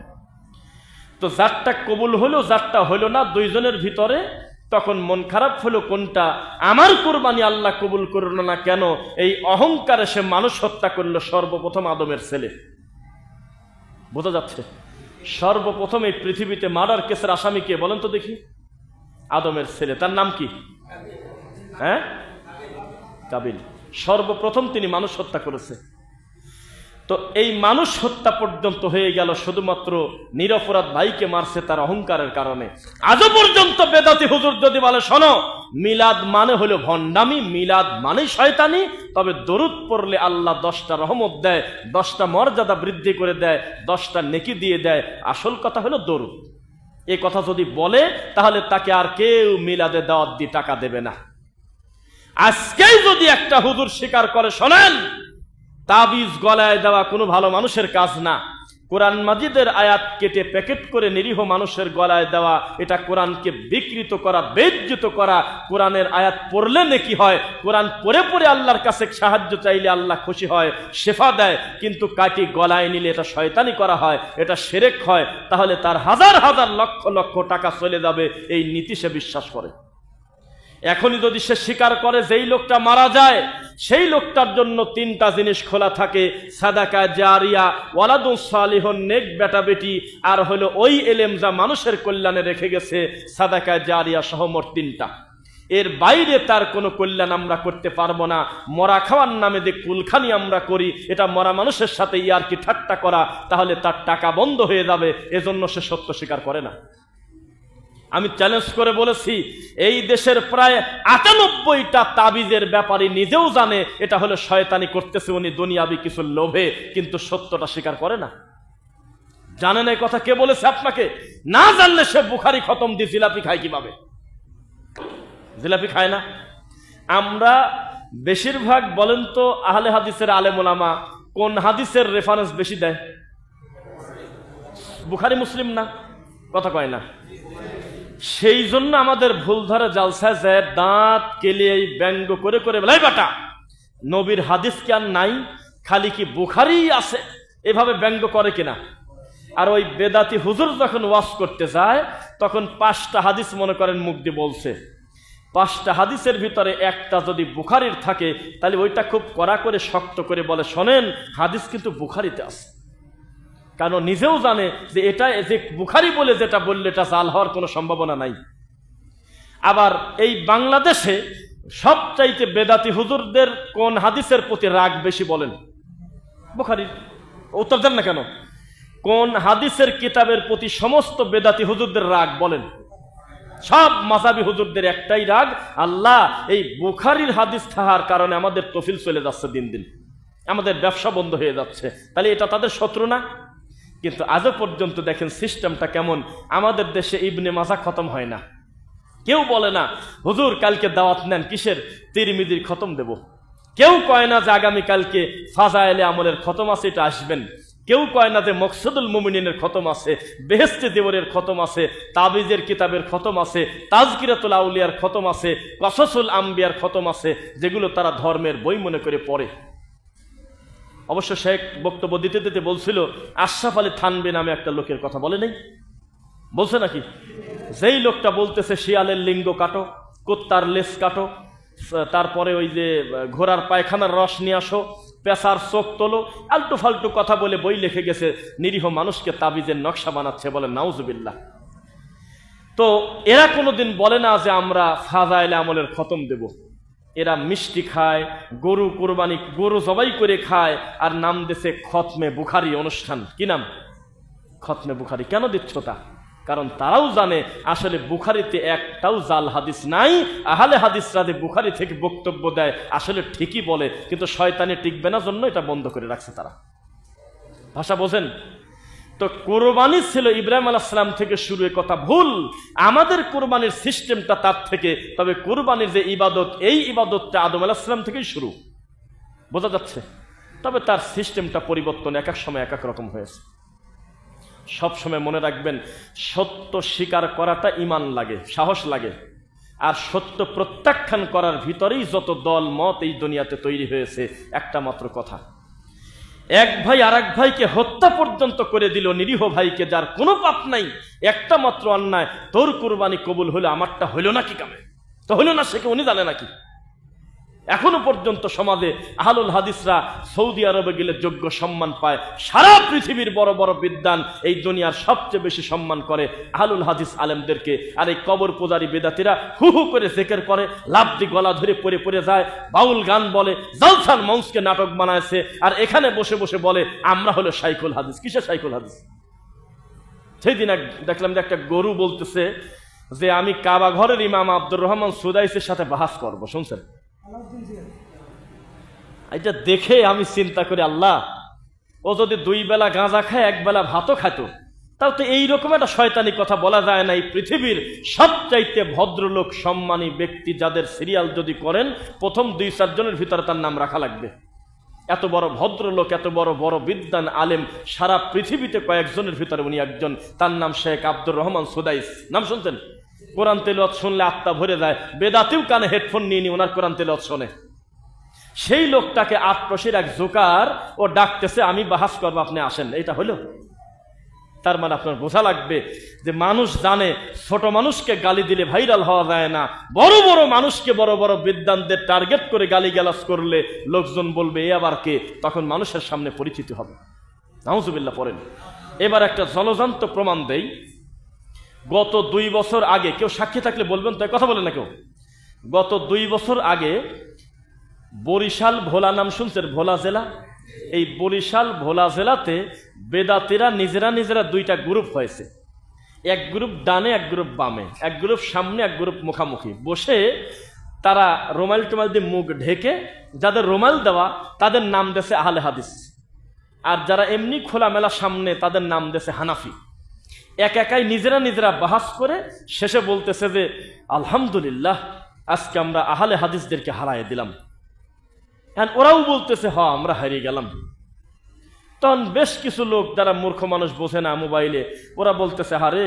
তো যারটা কবুল হলো, যারটা হলো না, দুইজনের ভিতরে তখন মন খারাপ হলো, কোনটা আমার কোরবানি আল্লাহ কবুল করলো না কেন? এই অহংকারে সে মানুষ হত্যা করলো, সর্বপ্রথম আদমের ছেলে। বোঝা যাচ্ছে? সর্বপ্রথম এই পৃথিবীতে মার্ডার কেসের আসামি কে বলেন তো দেখি? আদমের ছেলে। তার নাম কি? হ্যাঁ, কাবিল। সর্বপ্রথম তিনি মানুষ হত্যা করেছে। তো এই মানুষ হত্যা পর্যন্ত হয়ে গেল শুধুমাত্র নিরপরাধ ভাইকে মারছে তার অহংকারের কারণে। আজও পর্যন্ত বেদাতি হুজুর যদি বলে, শোনো, মিলাদ মানে হলো ভণ্ডামি, মিলাদ মানে শয়তানি, তবে দরুদ পড়লে আল্লাহ 10টা রহমত দেয়, 10টা মর্যাদা বৃদ্ধি করে দেয়, 10টা নেকি দিয়ে দেয়, আসল কথা হলো দরুদ। এই কথা যদি বলে, তাহলে তাকে আর কেউ মিলাদে দাওয়াত দিয়ে টাকা দেবে না। আজকেই যদি একটা হুজুর স্বীকার করে, শোনেন, তাবিজ গলায় দেওয়া কোনো ভালো মানুষের কাজ না, কোরআন মাজিদের আয়াত কেটে প্যাকেট করে নিরীহ মানুষের গলায় দেওয়া, এটা কোরআনকে বিকৃত করা, বেইজ্জত করা। কোরআনের আয়াত পড়লে নেকি হয়, কোরআন পড়ে পড়ে আল্লাহর কাছে সাহায্য চাইলে আল্লাহ খুশি হয়, শেফা দেয়, কিন্তু কাটি গলায় নিলে এটা শয়তানি করা হয়, এটা শিরক হয়। তাহলে তার হাজার হাজার লক্ষ লক্ষ টাকা চলে যাবে, এই নীতি সে বিশ্বাস করে। এখনই যদি সে স্বীকার করে যেই লোকটা মারা যায়, সেই লোকটার জন্য 3টা জিনিস খোলা থাকে, সাদাকা জারিয়া, ওয়ালাদুস সালিহুন, নেক বেটা বেটি, আর হলো ওই এলেম যা মানুষের কল্যাণে রেখে গেছে, সাদাকা জারিয়া সহ মোট 3টা। এর বাইরে তার কোনো কল্যাণ আমরা করতে পারবো না। মরা খাওয়ার নামে যে কুলখানি আমরা করি, এটা মরা মানুষের সাথে ইয়ারকি ঠাট্টা করা, তাহলে তার টাকা বন্ধ হয়ে যাবে, এজন্য সে সত্য স্বীকার করে না। আমি চ্যালেঞ্জ করে বলেছি, এই দেশের প্রায় 98টা তাবিজের ব্যাপারে নিজেও জানে এটা হলো শয়তানি করতেছে উনি দুনিয়াবি কিছু লোভে, কিন্তু সত্যটা স্বীকার করে না। জানেন এই কথা কে বলেছে আপনাকে? না জানলে সে বুখারি খতম দিয়ে জিলাপি খায় কিভাবে? জিলাপি খায় না। আমরা বেশিরভাগ, বলেন তো, আহলে হাদিসের আলেম ওলামা কোন হাদিসের রেফারেন্স বেশি দেয়? বুখারি মুসলিম না? কথা কয় না। সেই জন্য আমাদের ভুল ধরে জালসায় যায়, দাঁত কেলিয়ে ব্যঙ্গ করে করে বলাই, বাটা নবীর হাদিস কি আর নাই, খালি কি বুখারি আছে, এভাবে ব্যঙ্গ করে কিনা। আর ওই বেদাতি হুজুর যখন ওয়াজ করতে যায়, তখন 5টা হাদিস মনে করেন মুখ দিয়ে বলছে, 5টা হাদিসের ভিতরে একটা যদি বুখারির থাকে, তাহলে ওইটা খুব কড়া করে শক্ত করে বলে, শোনেন, হাদিস কিন্তু বুখারিতে আছে। কারণ নিজেও জানে যে এটা যে বুখারি বলে যেটা বললে এটা জাল হওয়ার কোনো সম্ভাবনা নাই। আবার এই বাংলাদেশে সবচাইতে বেদাতি হুজুরদের কোন হাদিসের প্রতি রাগ বেশি বলেন? বুখারির। উত্তর দেন না কেন? কোন হাদিসের কিতাবের প্রতি সমস্ত বেদাতি হুজুরদের রাগ বলেন? সব মাযহাবী হুজুরদের একটাই রাগ, আল্লাহ এই বুখারীর হাদিস থাকার কারণে আমাদের তফিল চলে যাচ্ছে, দিন দিন আমাদের ব্যবসা বন্ধ হয়ে যাচ্ছে। তাহলে এটা তাদের শত্রু না? কিন্তু আজও পর্যন্ত দেখেন সিস্টেমটা কেমন। আমাদের দেশে ইবনে মাজাহ খতম হয় না। কেউ বলে না হুজুর কালকে দাওয়াত নেন, কিসের? তিরমিজির খতম দেব। কেউ কয় না যে আগামীকালকে ফাজায়েলে আমলের খতম আছে, এটা আসবেন। কেউ কয় না যে মকসুদুল মুমিনিনের খতম আছে, বেহেশতে দেওয়ারের খতম আছে, তাবিজের কিতাবের খতম আছে, তাজকিরাতুল আউলিয়ার খতম আছে, কসসুল আম্বিয়ার খতম আছে, যেগুলো তারা ধর্মের বই মনে করে পড়ে। অবশ্য শেখ বক্তব্য দিতে দিতে বলছিল আশরাফ আলী থানভী নামে একটা লোকের কথা বলে নেই, বলছে নাকি? যেই লোকটা বলতেছে শিয়ালের লিঙ্গ কাটো, কুত্তার লেজ কাটো, তারপরে ওই যে ঘোড়ার পায়খানার রস নিয়ে আসো, পেশার চোখ তোলো, আলটু ফালটু কথা বলে বই লিখে গেছে, নিরীহ মানুষকে তাবিজের নকশা বানাচ্ছে, বলে নাউজুবিল্লাহ। তো এরা কোনোদিন বলে না যে আমরা ফাজাইলে আমলের খতম দেব। এরা মিষ্টি খায়, গরু কোরবানি, গরু জবাই করে খায়, আর নাম দিছে খতমে বুখারী অনুষ্ঠান। কি নাম? খতমে বুখারী। কেন দিচ্ছ তা? কারণ তারাও জানে আসলে বুখারীতে একটাও জাল হাদিস নাই। আহলে হাদিসরা যে বুখারী থেকে বক্তব্য দেয় আসলে ঠিকই বলে, কিন্তু শয়তানি টিকবে না জন্য এটা বন্ধ করে রাখছে তারা। ভাষা বোঝেন তো? কোরবানি ছিল ইব্রাহিম আলাইহিস সালাম থেকে শুরু, কথা ভুল। আমাদের কোরবানির সিস্টেমটা তার থেকে, তবে কোরবানির যে ইবাদত, এই ইবাদতটা আদম আলাইহিস সালাম থেকেই শুরু, বোঝা যাচ্ছে? তবে তার সিস্টেমটা পরিবর্তন এক এক সময় এক এক রকম হয়েছে। সব সময় মনে রাখবেন, সত্য স্বীকার করাটা ঈমান লাগে, সাহস লাগে, আর সত্য প্রত্যাখ্যান করার ভিতরেই যত দল মত এই দুনিয়াতে তৈরি হয়েছে। একটা মাত্র কথা, এক ভাই আর এক ভাইকে হত্যা পর্যন্ত করে দিল, নিরীহ ভাইকে, যার কোনো পাপ নাই, একটা মাত্র অন্যায়, তোর কুরবানি কবুল হলো, আমারটা হইল নাকি কামে? তো হইল না, সে কি উনি জানে নাকি? এখনো পর্যন্ত সমাজে আহলুল হাদিসরা সৌদি আরবে গেলে যোগ্য সম্মান পায়। সারা পৃথিবীর বড় বড় বিদ্বান এই দুনিয়ার সবচেয়ে বেশি সম্মান করে আহলুল হাদিস আলেমদেরকে। আর এই কবর পূজারী বেদাতিরা হু হু করে জিকির করে, লাভ দি গলা ধরে পড়ে পড়ে যায়, বাউল গান বলে, জলসান মঞ্চকে নাটক বানায়ছে, আর এখানে বসে বসে বলে আমরা হলো শাইখুল হাদিস। কিসের শাইখুল হাদিস? সেই দিন দেখলাম যে একটা গরু বলতেছে যে আমি কাবা ঘরের ইমাম আব্দুর রহমান সুদাইসের সাথে বাহাস করব। শুনছেন? এটা দেখে আমি চিন্তা করি, আল্লাহ, ও যদি দুই বেলা গাঁজা খায়, এক বেলা ভাতও খাইতো, তাও তো এইরকম একটা শয়তানি কথা বলা যায় না। এই পৃথিবীর সবচাইতে ভদ্রলোক, সম্মানী ব্যক্তি যাদের সিরিয়াল যদি করেন, প্রথম 2-4 জনের ভিতরে তার নাম রাখা লাগবে। এত বড় ভদ্রলোক, এত বড় বড় বিদ্বান আলেম, সারা পৃথিবীতে কয়েকজনের ভিতরে উনি একজন। তার নাম শেখ আব্দুর রহমান সুদাইস। নাম শুনছেন? কোরআন তেলাওয়াত শুনলে আত্মা ভরে যায়। বেদাতিও কানে হেডফোন নিয়ে নি ওনার কোরআন তেলাওয়াত শোনে। সেই লোকটাকে আটপ্রশির এক জোকার ও ডাকতেছে, আমি বাহাস করবো, আপনি আসেন। এটা হলো? তার মানে আপনার বোঝা লাগবে যে মানুষ জানে ছোট মানুষকে গালি দিলে ভাইরাল হওয়া যায় না, বড় বড় মানুষকে, বড় বড় বিদ্বানদের টার্গেট করে গালিগালাজ করলে লোকজন বলবে এ আবার কে, তখন মানুষের সামনে পরিচিত হবে। নাউজুবিল্লাহ পড়েন। এবার একটা জলজান্ত প্রমাণ দেই। গত 2 বছর আগে, কেউ সাক্ষী থাকলে বলবেন তো, কথা বলে না কেউ? গত 2 বছর আগে বরিশাল ভোলা, নাম শুনছেন? ভোলা জেলা। এই বরিশাল ভোলা জেলাতে বেদাতিরা নিজেরা নিজেরা 2টা গ্রুপ হয়েছে। এক গ্রুপ ডানে, এক গ্রুপ বামে, এক গ্রুপ সামনে, এক গ্রুপ মুখামুখি বসে তারা রুমাল টুমাল দিয়ে মুখ ঢেকে, যাদের রুমাল দেওয়া তাদের নাম দেশে আহলে হাদিস, আর যারা এমনি খোলামেলা সামনে তাদের নাম দেশে হানাফি। একাই নিজেরা নিজেরা বাহাস করে শেষে বলতেছে যে আলহামদুলিল্লাহ, আজকে আমরা আহলে হাদিসদেরকে হারায় দিলাম। ওরাও বলতেছে হ, আমরা হারিয়ে গেলাম। তখন বেশ কিছু লোক যারা মূর্খ মানুষ বোঝে না মোবাইলে, ওরা বলতেছে হারে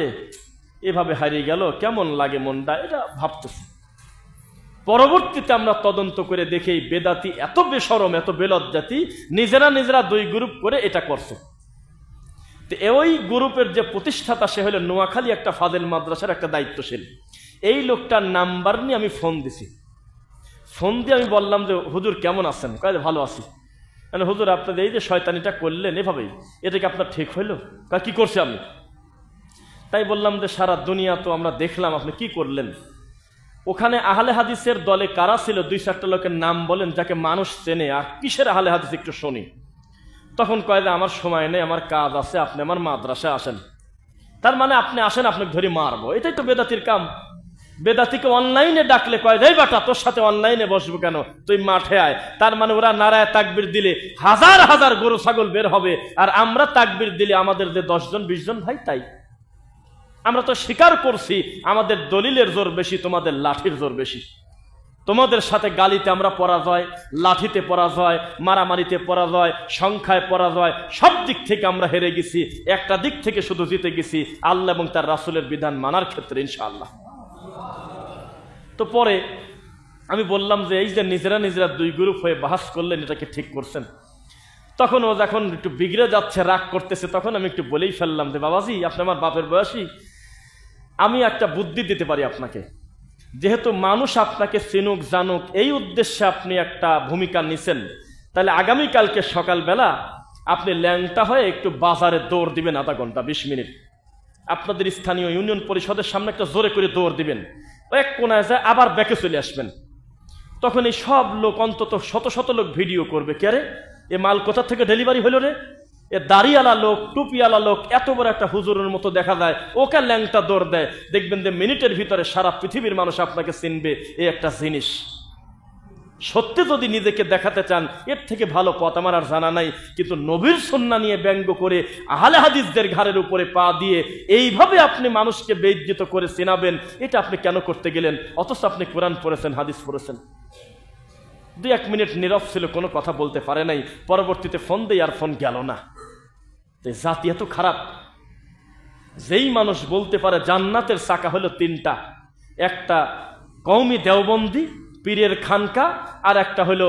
এভাবে হারিয়ে গেল, কেমন লাগে মনটা, এটা ভাবতেছে। পরবর্তীতে আমরা তদন্ত করে দেখি বেদাতি এত বেশরম, এত বেলজ্জাতি, নিজেরা নিজেরা 2 গ্রুপ করে এটা করছে। তো ওই গ্রুপের যে প্রতিষ্ঠাতা, সে হলো নোয়াখালী একটা ফাজেল মাদ্রাসার একটা দায়িত্বশীল। এই লোকটার নাম্বার নিয়ে আমি ফোন দিছি। ফোন দিয়ে আমি বললাম যে হুজুর কেমন আছেন? কয় ভালো আছি। মানে হুজুর আপনাদের এই যে শয়তানিটা করলেন এভাবেই, এটা কি আপনার ঠিক হইল? কয় কি করছি আমি? তাই বললাম যে সারা দুনিয়া তো আমরা দেখলাম, আপনি কি করলেন? ওখানে আহলে হাদিসের দলে কারা ছিল? 2-4টা লোকের নাম বলেন যাকে মানুষ চেনে। আর কিসের আহলে হাদিস একটু শুনি। তখন কয় যে আমার সময় নেই, আমার কাজ আছে, আপনি আমার মাদ্রাসায় আসেন। তার মানে আপনি আসেন, আপনাকে ধরে মারবো। এটাই তো বেদাতির কাম। বেদাতিকে অনলাইনে ডাকলে কয় দেই বাটা তোর সাথে অনলাইনে বসবো কেন, তুই মাঠে আয়। তার মানে ওরা নারায় তাকবীর দিলে হাজার হাজার গরু ছাগল বের হবে, আর আমরা তাকবীর দিলে আমাদের যে 10 জন 20 জন ভাই তাই। আমরা তো স্বীকার করছি আমাদের দলিলের জোর বেশি, তোমাদের লাঠির জোর বেশি। তোমাদের সাথে গালিতে আমরা পরাজয়, লাঠিতে পরাজয়, মারামারিতে পরাজয়, সংখ্যায় পরাজয়, সব দিক থেকে আমরা হেরে গেছি। একটা দিক থেকে শুধু জিতে গেছি, আল্লাহ এবং তার রাসূলের বিধান মানার ক্ষেত্রে ইনশাআল্লাহ। তো পরে আমি বললাম যে এই যে নিজেরা নিজেরা 2 গ্রুপ হয়ে বাহাস করলেন, এটাকে ঠিক করছেন। তখন ও যখন একটু বিগড়ে যাচ্ছে, রাগ করতেছে, তখন আমি একটু বলেই ফেললাম যে বাবাজি, আপনি আমার বাপের বয়সী, আমি একটা বুদ্ধি দিতে পারি আপনাকে। যেহেতু মানুষ আপনাকে চিনুক জানুক এই উদ্দেশ্যে আপনি একটা ভূমিকা নিছেন, তাহলে আগামীকালকে সকালবেলা আপনি ল্যাংটা হয়ে একটু বাজারে দৌড় দিবেন, আধা ঘন্টা 20 মিনিট। আপনাদের স্থানীয় ইউনিয়ন পরিষদের সামনে একটা জোরে করে দৌড় দিবেন, এক কোনায় যায় আবার ব্যাকে চলে আসবেন। তখন এই সব লোক, অন্তত শত শত লোক ভিডিও করবে, কে রে এ মাল কোথা থেকে ডেলিভারি হলো রে, এ দাড়িওয়ালা লোক, টুপিওয়ালা লোক, এত বড় একটা হুজুরের মতো দেখা যায়, ওকে ল্যাংটা দৌড় দেয়। দেখবেন যে মিনিটের ভিতরে সারা পৃথিবীর মানুষ আপনাকে চিনবে। এই একটা জিনিস। সত্যি যদি নিজেকে দেখাতে চান, এর থেকে ভালো পথ আমার আর জানা নাই। কিন্তু নবীর সুন্নাহ নিয়ে ব্যঙ্গ করে আহলে হাদিসদের ঘাড়ের উপরে পা দিয়ে এইভাবে আপনি মানুষকে বেইজ্জত করে চিনাবেন, এটা আপনি কেন করতে গেলেন? অথচ আপনি কোরআন পড়েছেন, হাদিস পড়েছেন। 2-1 মিনিট নীরব ছিল, কোনো কথা বলতে পারে নাই। পরবর্তীতে ফোন দেই, আর ফোন গেল না। জাতি এত খারাপ, যেই মানুষ বলতে পারে জান্নাতের চাকা হলো 3টা, একটা কওমি দেওবন্দি পীরের খানকা, আর একটা হলো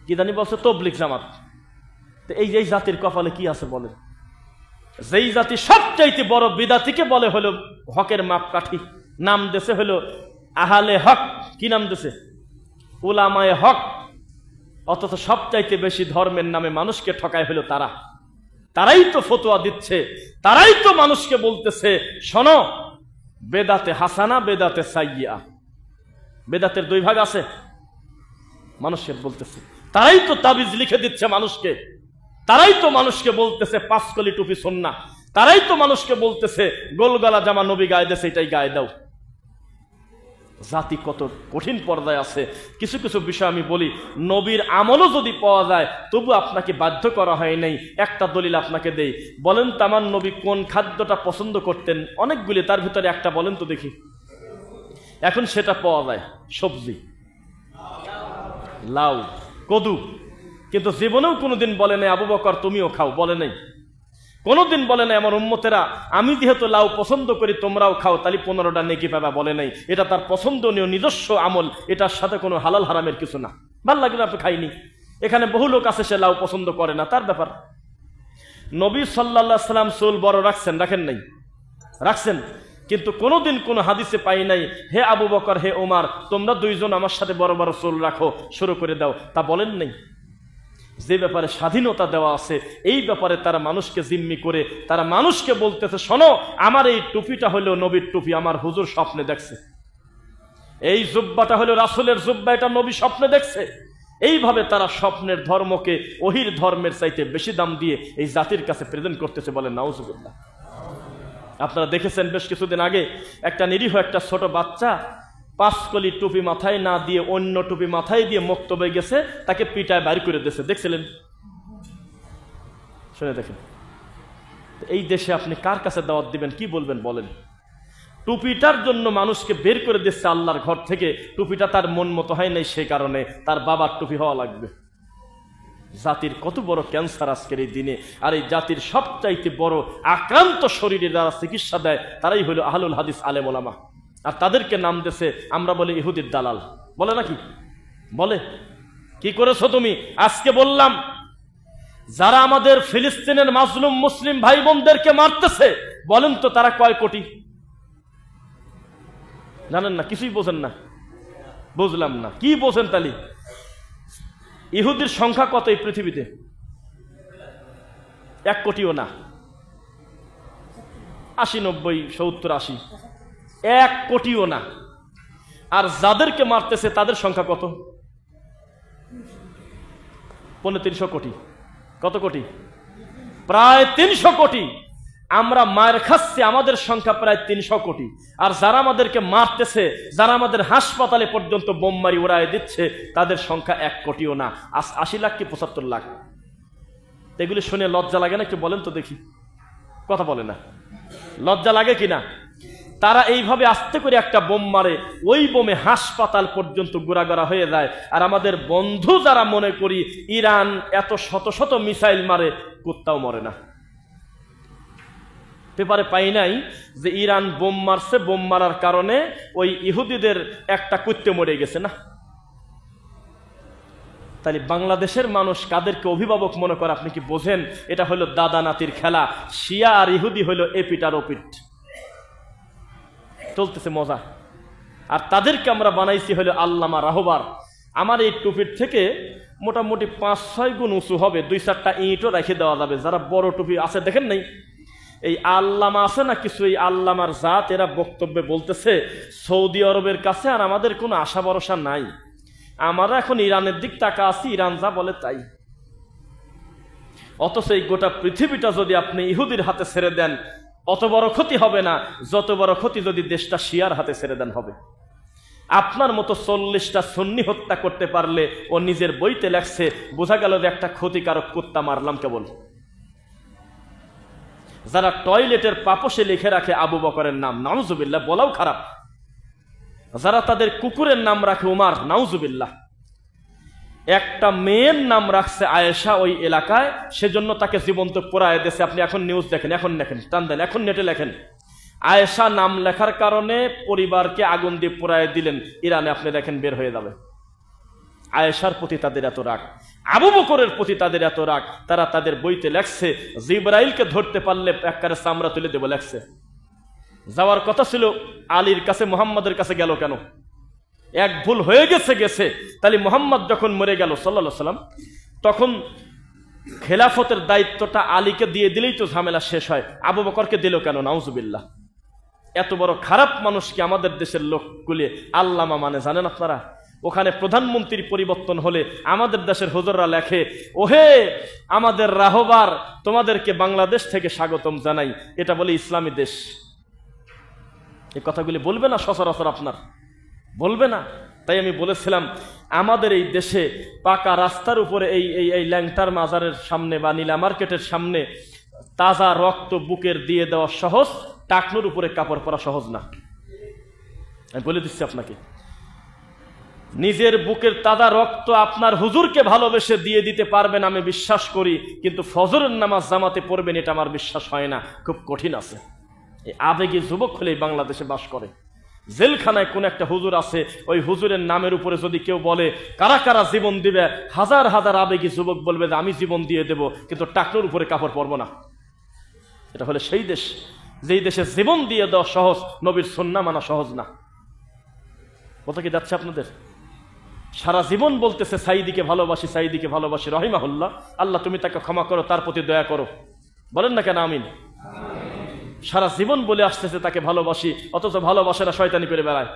কি জানি বলছে তবলিগ জামাত। তো এই যে জাতির কপালে কি আছে বলেন? যেই জাতি সবচাইতে বড় বিদাতিকে বলে হলো হকের মাপকাঠি, নাম দেশে হলো আহলে হক। কি নাম দেশে? উলামায়ে হক। অথচ সবচাইতে বেশি ধর্মের নামে মানুষকে ঠকায় হলো তারা। তারাই তো ফতোয়া দিচ্ছে, তারাই তো মানুষকে বলতেছে শোনো বেদাতে হাসানা, বেদাতে সাইয়্যা। বেদাতের 2 ভাগ আছে, মানুষকে বলতেছে। তারাই তো তাবিজ লিখে দিচ্ছে মানুষকে, তারাই তো মানুষকে বলতেছে 5 কলি টুপি সুন্নাহ, তারাই তো মানুষকে বলতেছে গোলগলা জামা নবী গায়ে দেশে, এটাই গায়ে দাও। জাতি কত কঠিন পর্যায়ে আছে। কিছু কিছু বিষয় আমি বলি, নবীর আমলও যদি পাওয়া যায়, তবু আপনাকে বাধ্য করা হয় নাই। একটা দলিল আপনাকে দেই, বলেন তো আমার নবী কোন খাদ্যটা পছন্দ করতেন? অনেকগুলি, তার ভিতরে একটা বলেন তো দেখি। এখন সেটা পাওয়া যায়, সবজি, লাউ, কদু। কিন্তু জীবনেও কোনোদিন বলে নাই আবু বকর তুমিও খাও, বলে নাই। কোনোদিন বলে নাই আমার উম্মতেরা আমি যেহেতু লাউ পছন্দ করি তোমরাও খাও, তাহলে 15টা নেকি পাবা, বলে নাই। এটা তার পছন্দনীয় নিজস্ব আমল, এটার সাথে কোনো হালাল হারামের কিছু না। ভাল লাগলে আপনি খাইনি। এখানে বহু লোক আছে সে লাউ পছন্দ করে না, তার ব্যাপার। নবী সাল্লাল্লাহু আলাইহি সাল্লাম চুল বড় রাখছেন, রাখেন নাই? রাখছেন। কিন্তু কোনোদিন কোন হাদিসে পাই নাই হে আবু বকর, হে ওমর, তোমরা 2 জন আমার সাথে বড় বড় চুল রাখো, শুরু করে দাও, তা বলেন নাই। যে ব্যাপারে স্বাধীনতা দেওয়া আছে, এই ব্যাপারে তারা মানুষকে জিম্মি করে তারা মানুষকে বলতেছে শোনো আমার এই টুপিটা হলো নবীর টুপি, আমার হুজুর স্বপ্নে দেখছে। এই জুব্বাটা হলো রাসূলের জুব্বা, এটা নবী স্বপ্নে দেখছে। এইভাবে তারা স্বপ্নের ধর্মকে ওহির ধর্মের চাইতে বেশি দাম দিয়ে এই জাতির কাছে প্রেজেন্ট করতেছে, বলেন নাউজুবিল্লাহ। আপনারা দেখেছেন বেশ কিছুদিন আগে একটা নিরীহ একটা ছোট বাচ্চা 5 কলি টুপি মাথায় না দিয়ে অন্য টুপি মাথায় দিয়ে মক্তবে গেছে, তাকে পিটায় বাইর করে দিয়েছে, দেখছিলেন? শুনে দেখেন। এই দেশে আপনি কার কাছে দাওয়াত দিবেন, কি বলবেন বলেন? টুপিটার জন্য মানুষকে বের করে দিচ্ছে আল্লাহর ঘর থেকে। টুপিটা তার মন মতো হয় নাই, সেই কারণে তার বাবার টুপি হওয়া লাগবে। জাতির কত বড় ক্যান্সার আজকের এই দিনে। আর এই জাতির সবচাইতে বড় আক্রান্ত শরীরে যারা চিকিৎসা দেয় তারাই হলো আহলুল হাদিস আলেম ওলামা। আর তাদেরকে নাম দেশে আমরা বলি ইহুদির দালাল, বলে নাকি? বলে। কি করেছো তুমি? আজকে বললাম যারা আমাদের ফিলিস্তিনের মাজলুম মুসলিম ভাই বোনদেরকে মারতেছে, বলেন তো তারা কয় কোটি? জানেন না? কিছুই বোঝেন না? বুঝলাম না, কি বোঝেন তাহলে? ইহুদির সংখ্যা কত এই পৃথিবীতে? 1 কোটিও না, 80, 90, 70, 80, 1 কোটিও না। আর যাদেরকে মারতেছে তাদের সংখ্যা কত? 350 কোটি। কত কোটি? প্রায় 300 কোটি। আমরা মায়ের খাচ্ছি, আমাদের সংখ্যা প্রায় 300 কোটি। আর যারা আমাদেরকে মারতেছে, যারা আমাদের হাসপাতালে পর্যন্ত বোমমারি উড়ায় দিচ্ছে, তাদের সংখ্যা 1 কোটিও না। 80 লাখ কি 75 লাখ? এগুলি শুনে লজ্জা লাগে না? একটু বলেন তো দেখি, কথা বলে না। লজ্জা লাগে কিনা? তারা এইভাবে আস্তে করে একটা বোম মারে, ওই বোমে হাসপাতাল পর্যন্ত গোড়াগড়া হয়ে যায়। আর আমাদের বন্ধু যারা মনে করি ইরান এত শত শত মিসাইল মারে, কুত্তাও মরে না। পেপারে পাই নাই যে ইরান বোম মারছে, বোম মারার কারণে ওই ইহুদিদের একটা কুত্তে মরে গেছে না। তাহলে বাংলাদেশের মানুষ কাদেরকে অভিভাবক মনে করে আপনি কি বোঝেন? এটা হলো দাদা নাতির খেলা। শিয়া আর ইহুদি হলো এপিট আর ওপিট, চলতেছে মজা। আর তাদেরকে আমরা বানাইছি হলো আল্লামা রাহবার। আমার এই টুপির থেকে মোটামুটি 5-6 গুণ উঁচু হবে, 2-4টা ইঁটও রেখে দেওয়া যাবে। যারা বড় টুপি আছে দেখেন নাই, এই আল্লামা আছে না কিছু, এই আল্লামার জাত এরা বক্তব্যে বলতেছে সৌদি আরবের কাছে আর আমাদের কোনো আশা ভরসা নাই, আমরা এখন ইরানের দিক তাকা আছি, ইরান যা বলে তাই। অথচ এই গোটা পৃথিবীটা যদি আপনি ইহুদির হাতে ছেড়ে দেন, অত বড় ক্ষতি হবে না যত বড় ক্ষতি যদি দেশটা শিয়ার হাতে ছেড়ে দেন হবে। আপনার মতো 40টা সুন্নি হত্যা করতে পারলে ও নিজের বইতে লেখছে, বোঝা গেল যে একটা ক্ষতিকারক কুত্তা মারলাম কেবল। যারা টয়লেটের পাপোশে লিখে রাখে আবু বকরের নাম, নাউজুবিল্লাহ, বলাও খারাপ। যারা তাদের কুকুরের নাম রাখে উমার, নাউজুবিল্লাহ। একটা মেয়ের নাম রাখছে আয়েশা ওই এলাকায়, সেজন্য তাকে জীবন্ত পোড়ায় দেশে। আপনি এখন নিউজ দেখেন, এখন লেখেন, টান দেন, এখন নেটে লেখেন, আয়েশা নাম লেখার কারণে পরিবারকে আগুন দিয়ে পোড়ায় দিলেন ইরানে। আপনি দেখেন বের হয়ে যাবে। আয়েশার প্রতি তাদের এত রাগ, আবু বকরের প্রতি তাদের এত রাগ, তারা তাদের বইতে লেখছে জিবরাইলকে ধরতে পারলে একবারে চামড়া তুলে দেবো লেখছে। যাওয়ার কথা ছিল আলীর কাছে, মুহাম্মাদের কাছে গেল কেন? এক ভুল হয়ে গেছে। তাহলে মুহাম্মদ যখন মরে গেল সাল্লাল্লাহু আলাইহি ওয়াসাল্লাম, তখন খেলাফতের দায়িত্বটা আলীকে দিয়ে দিলেই তো ঝামেলা শেষ হয়। আবু বকরকে দিল কেন? নাউজুবিল্লাহ। এত বড় খারাপ মানুষ কি আমাদের দেশের লোকগুলি আল্লামা মানে জানেন আপনারা? ওখানে প্রধানমন্ত্রীর পরিবর্তন হলে আমাদের দেশের হুজুররা লেখে, ওহে আমাদের রাহবার, তোমাদেরকে বাংলাদেশ থেকে স্বাগতম জানাই, এটা বলে ইসলামী দেশ। এই কথাগুলি বলবে না সচরাচর, আপনার বলবে না। তাই আমি বলেছিলাম আমাদের এই দেশে পাকা রাস্তার উপরে এই ল্যাংটার মাজারের সামনে বা নীলা মার্কেটের সামনে তাজা রক্ত বুকের দিয়ে দেওয়া সহজ, টাকনুর উপরে কাপড় পরা সহজ না। আমি বলে দিচ্ছি আপনাকে, নিজের বুকের তাজা রক্ত আপনার হুজুরকে ভালোবেসে দিয়ে দিতে পারবেন আমি বিশ্বাস করি, কিন্তু ফজরের নামাজ জামাতে পড়বেন এটা আমার বিশ্বাস হয় না, খুব কঠিন আছে। এই আবেগী যুবক হলেই বাংলাদেশে বাস করে। জেলখানায় কোন একটা হুজুর আছে, ওই হুজুরের নামের উপরে যদি কেউ বলে কারা কারা জীবন দিবে, হাজার হাজার আবেগী যুবক বলবে যে আমি জীবন দিয়ে দেব, কিন্তু টাকনুর উপরে কাপড় পরবো না। এটা হলে সেই দেশ, যেই দেশে জীবন দিয়ে দেওয়া সহজ, নবীর সুন্নাহ মানা সহজ না। কথা কি যাচ্ছে আপনাদের? সারা জীবন বলতেছে সাইদিকে ভালোবাসি, সাইদিকে ভালোবাসি, রহিমাহুল্লাহ, আল্লাহ তুমি তাকে ক্ষমা করো, তার প্রতি দয়া করো। বলেন না কেন আমিন? সারা জীবন বলে আসতেছে তাকে ভালোবাসি, অথচ ভালোবাসে না, শয়তানি করে বেড়ায়।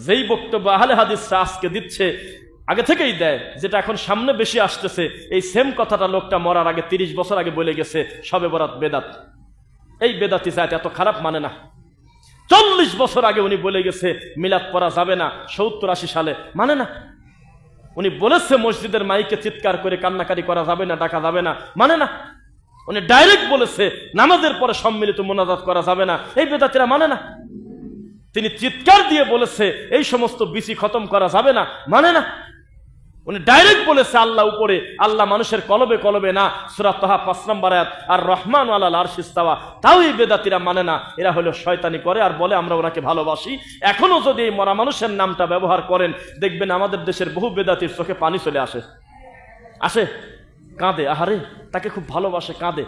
যেই বক্তব্য আহলে হাদিসরা আজকে দিচ্ছে, আগে থেকেই দেয়, যেটা এখন সামনে বেশি আসতেছে, এই সেম কথাটা লোকটা মরার আগে 30 বছর আগে বলে গেছে, শবে বরাত বেদাত। এই বেদাতি জাত এত খারাপ মানে না। 40 বছর আগে উনি বলে গেছে মিলাদ পড়া যাবে না, 70-80 সালে, মানে না। উনি বলেছে মসজিদের মাইকে চিৎকার করে কান্নাকারি করা যাবে না, ডাকা যাবে না, মানে না। উনি ডাইরেক্ট বলেছে নামাজের পরে সম্মিলিত মোনাজাত করা যাবে না, এই বেদাতিরা মানে না। তিনি চিৎকার দিয়ে বলেছে এই সমস্ত বিসি খতম করা যাবে না, মানে না। উনি ডাইরেক্ট বলেছে আল্লাহ উপরে, আল্লাহ মানুষের কলবে কলবে না, সূরা তাহা 5 নম্বর আয়াত, আর রহমান আলাল আরশ ইস্তাওয়া, তাও এই বেদাতিরা মানে না। এরা হলো শয়তানি করে আর বলে আমরা ওনাকে ভালোবাসি। এখনো যদি এই মরা মানুষের নামটা ব্যবহার করেন, দেখবেন আমাদের দেশের বহু বেদাতির চোখে পানি চলে আসে, কাঁদে, আহারে তাকে খুব ভালোবাসে, কাঁদে।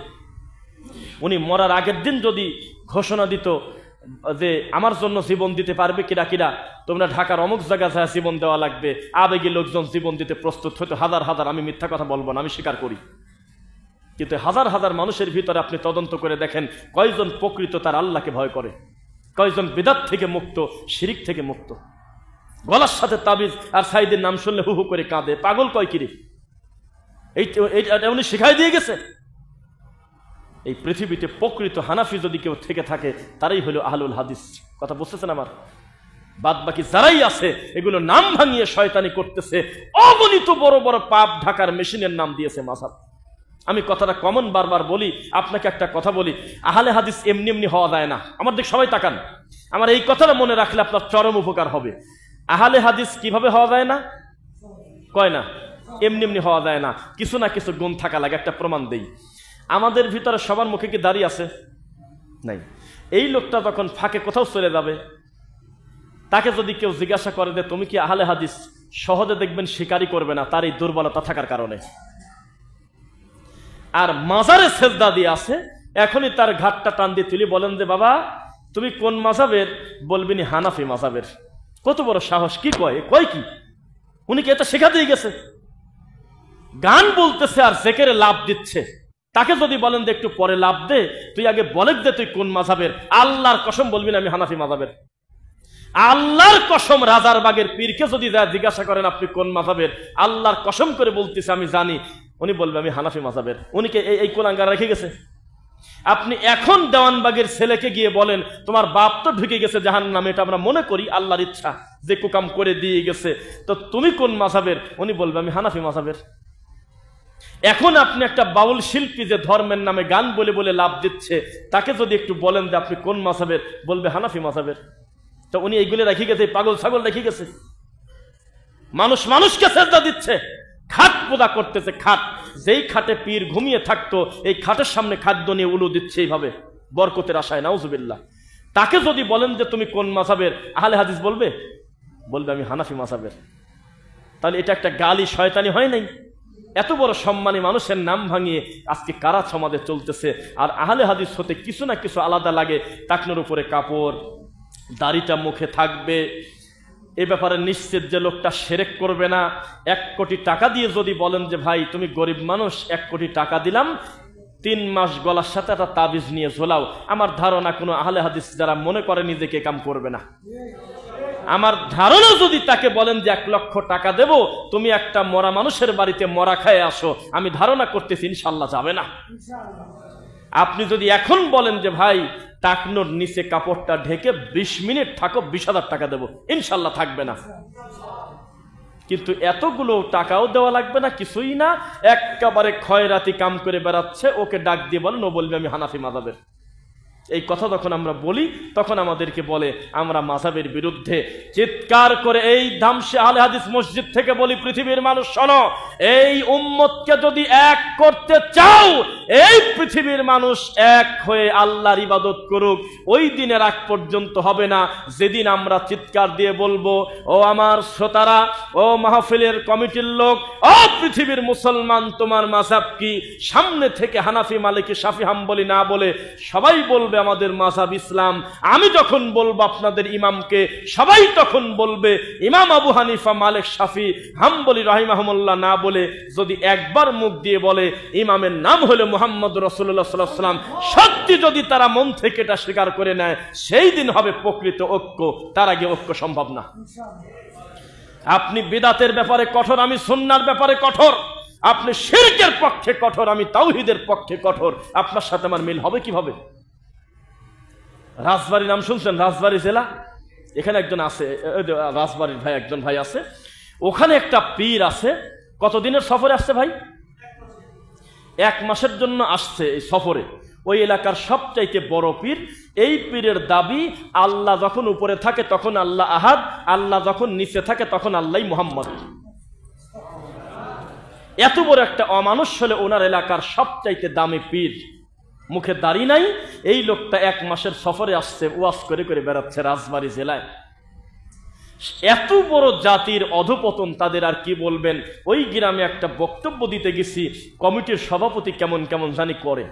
উনি মরার আগের দিন যদি ঘোষণা দিত যে আমার জন্য জীবন দিতে পারবে কিরা কিরা, তোমরা ঢাকার অমুক জায়গায় জীবন দেওয়া লাগবে, আবেগী লোকজন জীবন দিতে প্রস্তুত হতো হাজার হাজার। আমি মিথ্যা কথা বলবো না, আমি স্বীকার করি। কিন্তু হাজার হাজার মানুষের ভিতরে আপনি তদন্ত করে দেখেন কয়জন প্রকৃত তার আল্লাহকে ভয় করে, কয়জন বিদআত থেকে মুক্ত, শিরিক থেকে মুক্ত। গলার সাথে তাবিজ আর সাইদের নাম শুনলে হু হু করে কাঁদে, পাগল কয় কিরে। এইটা উনি শিখাই দিয়ে গেছে। এই পৃথিবীতে প্রকৃত হানাফি যদি কেউ থেকে থাকে তারাই হলো আহলুল হাদিস। কথা বুঝতেছেন আমার? বাদ বাকি যারাই আছে এগুলো নাম ভাঙিয়ে শয়তানি করতেছে, অগণিত বড় বড় পাপ ঢাকার মেশিনের নাম দিয়েছে মাযহাব। আমি কথাটা কমন বারবার বলি, আপনাকে একটা কথা বলি, আহলে হাদিস এমনি এমনি হওয়া যায় না। আমার দিকে সবাই তাকান, আমার এই কথাটা মনে রাখলে আপনার চরম উপকার হবে। আহলে হাদিস কিভাবে হওয়া যায় না? কয় না, এমনি এমনি হওয়া যায় না, কিছু না কিছু গুণ থাকা লাগে। একটা প্রমাণ দেই, আমাদের ভিতরে সবার মুখে কি দাড়ি আছে? নাই। এই লোকটা যখন ফাঁকে কোথাও চলে যাবে, তাকে যদি কেউ জিজ্ঞাসা করে যে তুমি কি আহলে হাদিস, সহজে দেখবেন স্বীকারই করবে না, তার এই দুর্বলতা থাকার কারণে। আর মাজারে সেজদা দিয়ে আছে, এখনই তার ঘাটটা টান দিয়ে তুলি বলেন যে বাবা তুমি কোন মাযহাবের? বলবিনি হানাফি মাযহাবের। কত বড় সাহস! কি কয় কি উনি কি এটা শেখা দিয়ে গেছে? গান বলতেছে আর জেকেরে লাভ দিচ্ছে। তাকে যদি বলেন যে একটু পরে লাভ দে, তুই আগে বলে দে তুই কোন মাযহাবের, আল্লাহর কসম বলবি না আমি হানাফি মাযহাবের। আল্লাহর কসম, রাজার বাগের পীরকে যদি জিজ্ঞাসা করেন আপনি কোন মাযহাবের, আল্লাহর কসম করে বলতেছে আমি জানি, উনি বলবে আমি হানাফি মাযহাবের। উনিকে এই কুলাঙ্গার রেখে গেছে। আপনি এখন দেওয়ানবাগের ছেলেকে গিয়ে বলেন তোমার বাপ তো ঢুকে গেছে জাহান্নামে, এটা আমরা মনে করি আল্লাহর ইচ্ছা যে কুকাম করে দিয়ে গেছে, তো তুমি কোন মাযহাবের? উনি বলবে আমি হানাফি মাযহাবের। এখন আপনি একটা বাউল শিল্পী যে ধর্মের নামে গান বলে বলে লাভ দিচ্ছে, তাকে যদি একটু বলেন যে আপনি কোন মাযহাবের, বলবে হানাফি মাযহাবের। তো উনি এইগুলো রেখে গেছে, পাগল ছাগল রেখে গেছে। মানুষকে সেজদা দিচ্ছে, খাট পূজা করতেছে। খাট, যেই খাটে পীর ঘুমিয়ে থাকতো, এই খাটের সামনে খাদ্য নিয়ে উলু দিচ্ছে এইভাবে বরকতের আশায়, নাউজুবিল্লাহ। তাকে যদি বলেন যে তুমি কোন মাযহাবের, আহলে হাদিস বলবে আমি হানাফি মাযহাবের। তাহলে এটা একটা গালি, শয়তানি হয় নাই? এত বড় সম্মানী মানুষের নাম ভাঙিয়ে আজকে কারা সমাজে চলতেছে। আর আহলে হাদিস হতে কিছু না কিছু আলাদা লাগে, টাকনোর উপরে কাপড়, দাড়িটা মুখে থাকবে, এ ব্যাপারে নিশ্চিত যে লোকটা শিরক করবে না। 1 কোটি টাকা দিয়ে যদি বলেন যে ভাই তুমি গরিব মানুষ, 1 কোটি টাকা দিলাম, 3 মাস গলার সাথে একটা তাবিজ নিয়ে ঝোলাও, আমার ধারণা কোনো আহলে হাদিস যারা মনে করে নিজেকে কাম করবে না। আমার ধারণা যদি তাকে বলেন যে 1 লক্ষ টাকা দেব, তুমি একটা মরা মানুষের বাড়িতে মরা খায় আসো, আমি ধারণা করতেছি ইনশাল্লাহ যাবে না। আপনি যদি এখন বলেন যে ভাই টাকনোর নিচে কাপড়টা ঢেকে 20 মিনিট থাকো, 20,000 টাকা দেবো, ইনশাল্লাহ থাকবে না। কিন্তু এতগুলো টাকাও দেওয়া লাগবে না, কিছুই না, একেবারে খয়রাতি কাম করে বেড়াচ্ছে, ওকে ডাক দিয়ে বলেন, ও বলবে আমি হানাফি মাযহাবের। এই কথা যখন আমরা বলি তখন আমাদেরকে বলে আমরা মাযহাবের বিরুদ্ধে। চিৎকার করে এই ধামসে আহলে হাদিস মসজিদ থেকে বলি, পৃথিবীর মানুষ শোনো, এই উম্মতকে যদি এক করতে চাও, এই পৃথিবীর মানুষ এক হয়ে আল্লাহর ইবাদত করুক, ওই দিনের আগ পর্যন্ত হবে না যেদিন আমরা চিৎকার দিয়ে বলবো, ও আমার শ্রোতারা, ও মাহফিলের কমিটির লোক, ও পৃথিবীর মুসলমান, তোমার মাযহাব কি? সামনে থেকে হানাফি, মালিকি, শাফি, হাম্বলি না বলে সবাই বলবে আমাদের মাযহাব ইসলাম। আমি যখন বলবো আপনাদের ইমামকে, সবাই তখন বলবে ইমাম আবু হানিফা, মালিক, শাফি, হাম্বলি রাহিমাহুমুল্লাহ না বলে যদি একবার মুখ দিয়ে বলে ইমামের নাম হলো মুহাম্মদ রাসূলুল্লাহ সাল্লাল্লাহু আলাইহি ওয়াসাল্লাম, সত্যি যদি তারা মন থেকে এটা স্বীকার করে নেয়, সেই দিন হবে প্রকৃত ঐক্য। তার আগে ঐক্য সম্ভব না। আপনি বিদাতের ব্যাপারে কঠোর, আমি সুন্নাহর ব্যাপারে কঠোর। আপনি শিরকের পক্ষে কঠোর, আমি তাওহীদের পক্ষে কঠোর। আপনার সাথে আমার মিল হবে কিভাবে? রাজবাড়ি নাম শুনছেন? রাজবাড়ি জেলা, এখানে একজন আছে, রাজবাড়ির ভাই, একজন ভাই আছে, ওখানে একটা পীর আছে। কতদিনের সফরে আসছে ভাই? 1 মাসের জন্য আসছে এই সফরে। ওই এলাকার সবচাইতে বড় পীর। এই পীরের দাবি, আল্লাহ যখন উপরে থাকে তখন আল্লাহ আহাদ, আল্লাহ যখন নিচে থাকে তখন আল্লাহ মুহাম্মদ। এত বড় একটা অমানুষ হলে ওনার এলাকার সবচাইতে দামি পীর, মুখে দাড়ি নাই। এই লোকটা 1 মাসের সফরে আসছে, ওয়াজ করে করে বেড়াচ্ছে রাজবাড়ি জেলায়। এত বড় জাতির অধপতন তাদের আর কি বলবেন। ওই গ্রামে একটা বক্তব্য দিতে গেছি, কমিটির সভাপতি কেমন কেমন জানি করে।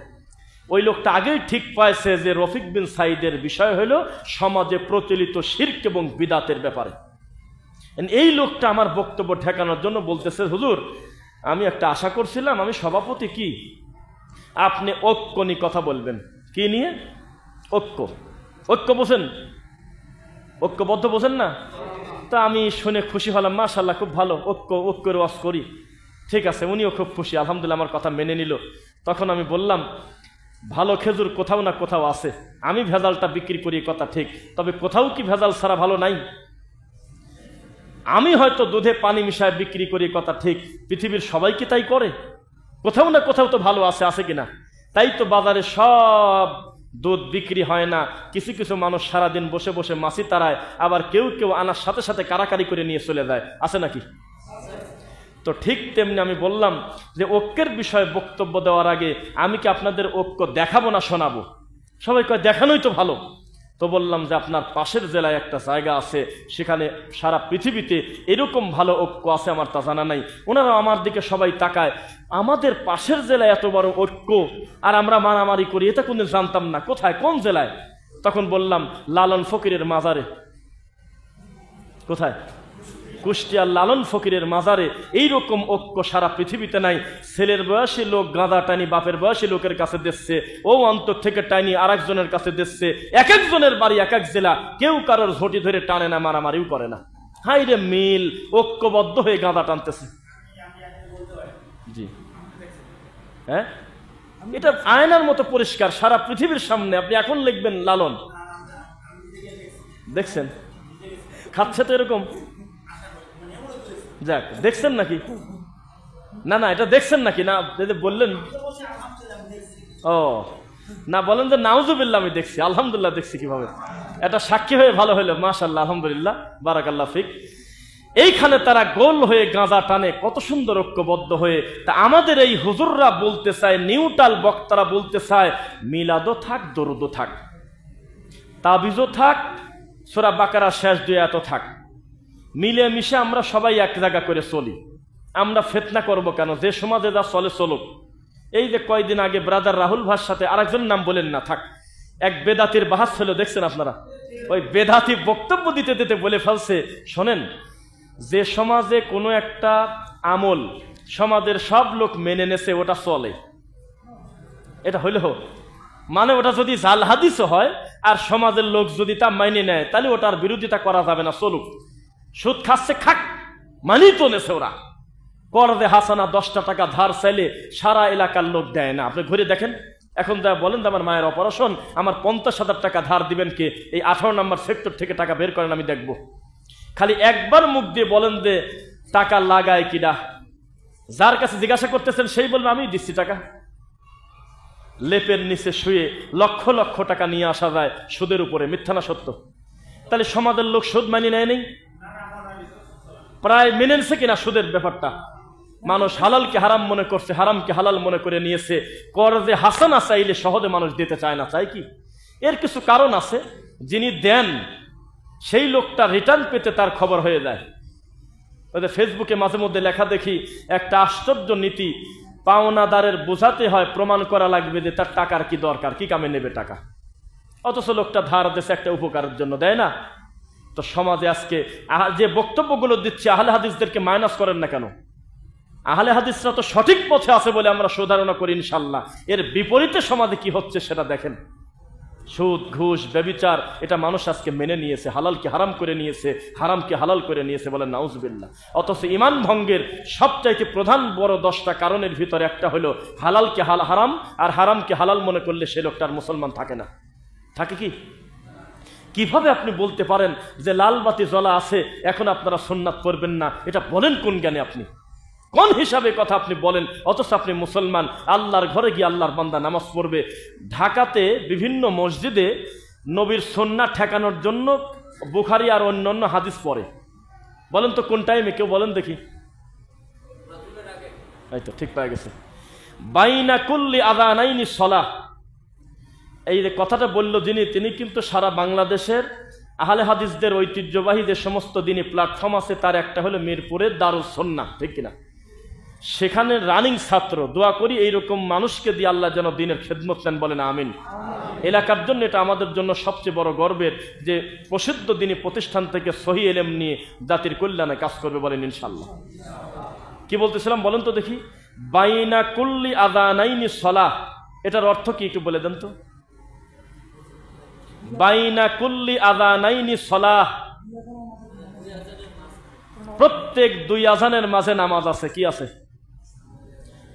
ওই লোকটা আগেই ঠিক পাইছে যে রফিক বিন সাইদের বিষয় হলো সমাজে প্রচলিত শিরক এবং বিদাতের ব্যাপারে। এই লোকটা আমার বক্তব্য ঠেকানোর জন্য বলতেছে, হুজুর আমি একটা আশা করছিলাম, আমি সভাপতি, কি আপনি ঐক্য নিয়ে কথা বলবেন। কি নিয়ে? ঐক্য বোঝেন? ঐক্যবদ্ধ বোঝেন না? তা আমি শুনে খুশি হলাম, মাশাআল্লাহ খুব ভালো, ঐক্যের ওয়াজ করি। ঠিক আছে, উনিও খুব খুশি, আলহামদুলিল্লাহ আমার কথা মেনে নিল। তখন আমি বললাম, ভালো খেজুর কোথাও না কোথাও আছে, আমি ভেজালটা বিক্রি করি কথা ঠিক, তবে কোথাও কি ভেজাল ছাড়া ভালো নাই? আমি হয়তো দুধে পানি মিশায় বিক্রি করি কথা ঠিক, পৃথিবীর সবাই কি তাই করে? কোথাও না কোথাও তো ভালো আছে কিনা? তাই তো বাজারে সব দুধ বিক্রি হয় না, কিছু কিছু মানুষ সারাদিন বসে বসে মাছি তাড়ায়, আবার কেউ কেউ আনার সাথে সাথে কারাকারি করে নিয়ে চলে যায়, আছে নাকি? তো ঠিক তেমনি আমি বললাম যে ঐক্যের বিষয়ে বক্তব্য দেওয়ার আগে আমি কি আপনাদের ঐক্য দেখাবো না শোনাবো? সবাই কয় দেখানোই তো ভালো। তো বললাম যে আপনার পাশের জেলায় একটা জায়গা আছে, সেখানে সারা পৃথিবীতে এরকম ভালো ঐক্য আছে আমার তা জানা নাই। ওনারা আমার দিকে সবাই তাকায়, আমাদের পাশের জেলায় এত বড় ঐক্য আর আমরা মারামারি করি, এটা কোনদিন জানতাম না। কোথায়, কোন জেলায়? তখন বললাম লালন ফকিরের মাজারে। কোথায়? কুষ্টিয়ার লালন ফকিরের মাজারে। এইরকম ঐক্য সারা পৃথিবীতে নাই। ছেলের বয়সী লোক গাঁদা টানি বাপের বয়সী লোকের কাছে দিচ্ছে, ও অন্তর থেকে টাইনি আর একজনের কাছে দিচ্ছে, এক একজনের বাড়ি এক এক জেলা, কেউ কারোর ঝটি ধরে টানে না, মারামারিও করে না। হাই রে মিল, ঐক্যবদ্ধ হয়ে গাঁদা টানতেছে। জি হ্যাঁ, এটা আয়নার মতো পরিষ্কার সারা পৃথিবীর সামনে। আপনি এখন লিখবেন লালন, দেখছেন খাচ্ছে তো এরকম। যাক, দেখছেন নাকি? না না, এটা দেখছেন নাকি? না বললেন ও না, বলেন যে নাউজুবিল্লাহ আমি দেখছি, আলহামদুলিল্লাহ দেখছি। কিভাবে? এটা সাক্ষী হয়ে ভালো হলো, মাশাআল্লাহ, আলহামদুলিল্লাহ, বারাকাল্লাহ ফিক। এইখানে তারা গোল হয়ে গাঁজা টানে, কত সুন্দর ঐক্যবদ্ধ হয়ে। তা আমাদের এই হুজুররা বলতে চায়, নিউট্রাল বক্তারা বলতে চায়, মিলাদও থাক, দরুদও থাক, তাবিজও থাক, সূরা বাকারা শেষ দুই আয়াতও থাক, মিলে মিশে আমরা সবাই এক জায়গা করে চলি। আমরা ফিতনা করব কেন? যে সমাজে যা চলে চলুক। এই যে কয়দিন আগে ব্রাদার রাহুল ভাইয়ের সাথে, আরেকজন নাম বলেন না থাক, এক বেদাতির বাহাস ছিল, দেখছেন আপনারা? ওই বেদাতি বক্তব্য দিতে দিতে বলে ফেলছে, শোনেন, যে সমাজে কোনো একটা আমল সমাজের সব লোক মেনে নেছে ওটা চলে, এটা হইল মানে ওটা যদি জাল হাদিসও হয় আর সমাজের লোক যদি তা মাইনে নেয়, তাহলে ওটার বিরোধিতা করা যাবে না, চলুক। সুদ খাচ্ছে খাক, মানি তো নেছে ওরা। করদে হাসানা 10টা টাকা ধার চাইলে সারা এলাকার লোক দেয় না। আপনি ঘুরে দেখেন, এখন যা বলেন যে আমার মায়ের অপারেশন, আমার 50,000 টাকা ধার দিবেন কে? এই 18 নম্বর সেক্টর থেকে টাকা বের করেন, আমি দেখব। খালি একবার মুখ দিয়ে বলেন যে টাকা লাগায় কিনা, যার কাছে জিজ্ঞাসা করতেছেন সেই বলবে আমি দিচ্ছি টাকা। লেপের নিচে শুয়ে লক্ষ লক্ষ টাকা নিয়ে আসা যায় সুদের উপরে, মিথ্যা না সত্য? তাহলে সমাজের লোক সুদ মানিয়ে নেয় নেই? প্রায় মেনে নিছে কিনা সুদের ব্যাপারটা? মানুষ হালালকে হারাম মনে করছে, হারামকে হালাল মনে করে নিয়েছে। করজে হাসানা চাইলে সহজে মানুষ দিতে চায় না, চাই কি? এর কিছু কারণ আছে। যিনি দেন সেই লোকটা রিটার্ন পেতে তার খবর হয়ে যায়। ওদের ফেসবুকে মাঝে মধ্যে লেখা দেখি, একটা আশ্চর্য নীতি, পাওনাদারের বোঝাতে হয়, প্রমাণ করা লাগবে যে তার টাকার কি দরকার, কি কামে নেবে টাকা, অথচ লোকটা ধার দেশে একটা উপকারের জন্য দেয় না। তো সমাজে আজকে যে বক্তব্যগুলো দিচ্ছে, আহলে হাদিসদেরকে মাইনাস করেন না কেন? আহলে হাদিসরা তো সঠিক পথে আছে বলে আমরা সুধারণা করি ইনশাল্লাহ। এর বিপরীতে সমাজে কি হচ্ছে সেটা দেখেন। সুদ, ঘুষ, ব্যভিচার, এটা মানুষ আজকে মেনে নিয়েছে, হালালকে হারাম করে নিয়েছে, হারামকে হালাল করে নিয়েছে, বলেন নাউজুবিল্লাহ। অথচ ঈমান ভঙ্গের সবচাইতে প্রধান বড় 10টা কারণের ভিতরে একটা হলো হালালকে হারাম আর হারামকে হালাল মনে করলে সে লোকটার মুসলমান থাকে না। থাকে কি? কিভাবে আপনি বলতে পারেন যে লাল বাতি জ্বলা আছে, এখন আপনারা সুন্নাত পড়বেন না? এটা বলেন কোন জ্ঞানে? আপনি কোন হিসাবে কথা আপনি বলেন? অথচ আপনি মুসলমান, আল্লাহর ঘরে গিয়ে আল্লাহর বান্দা নামাজ পড়বে। ঢাকাতে বিভিন্ন মসজিদে নবীর সুন্নাত ঠেকানোর জন্য বুখারী আর অন্যান্য হাদিস পড়ে। বলেন তো কোন টাইমে? কেউ বলেন দেখি। এই তো ঠিক পাওয়া গেছে, বাইনা কুল্লি আযানাইনি সালাহ। এই যে কথাটা বলল যিনি, তিনি কিন্তু সারা বাংলাদেশের আহলে হাদিসদের ঐতিহ্যবাহী যে সমস্ত দিনই প্ল্যাটফর্ম আছে তার একটা হলো মিরপুরের দারুস সুন্নাহ, ঠিক কিনা? সেখানে রানিং ছাত্র। দোয়া করি এইরকম মানুষকে দিয়ে আল্লাহ যেন দিনের খেদমত নেন, বলেন আমিন। এলাকার জন্য এটা আমাদের জন্য সবচেয়ে বড় গর্বের যে প্রসিদ্ধ দিনী প্রতিষ্ঠান থেকে সহি এলেম নিয়ে জাতির কল্যাণে কাজ করবে, বলেন ইনশাআল্লাহ। কি বলতেছিলাম বলেন তো দেখি? বাইনা কুল্লি আযানাইনি সালাহ, এটার অর্থ কি একটু বলে দেন তো? বাইনা কুল্লি আযানাইনি সালাহ, প্রত্যেক 2 আযানের মাঝে নামাজ আছে। কি আছে?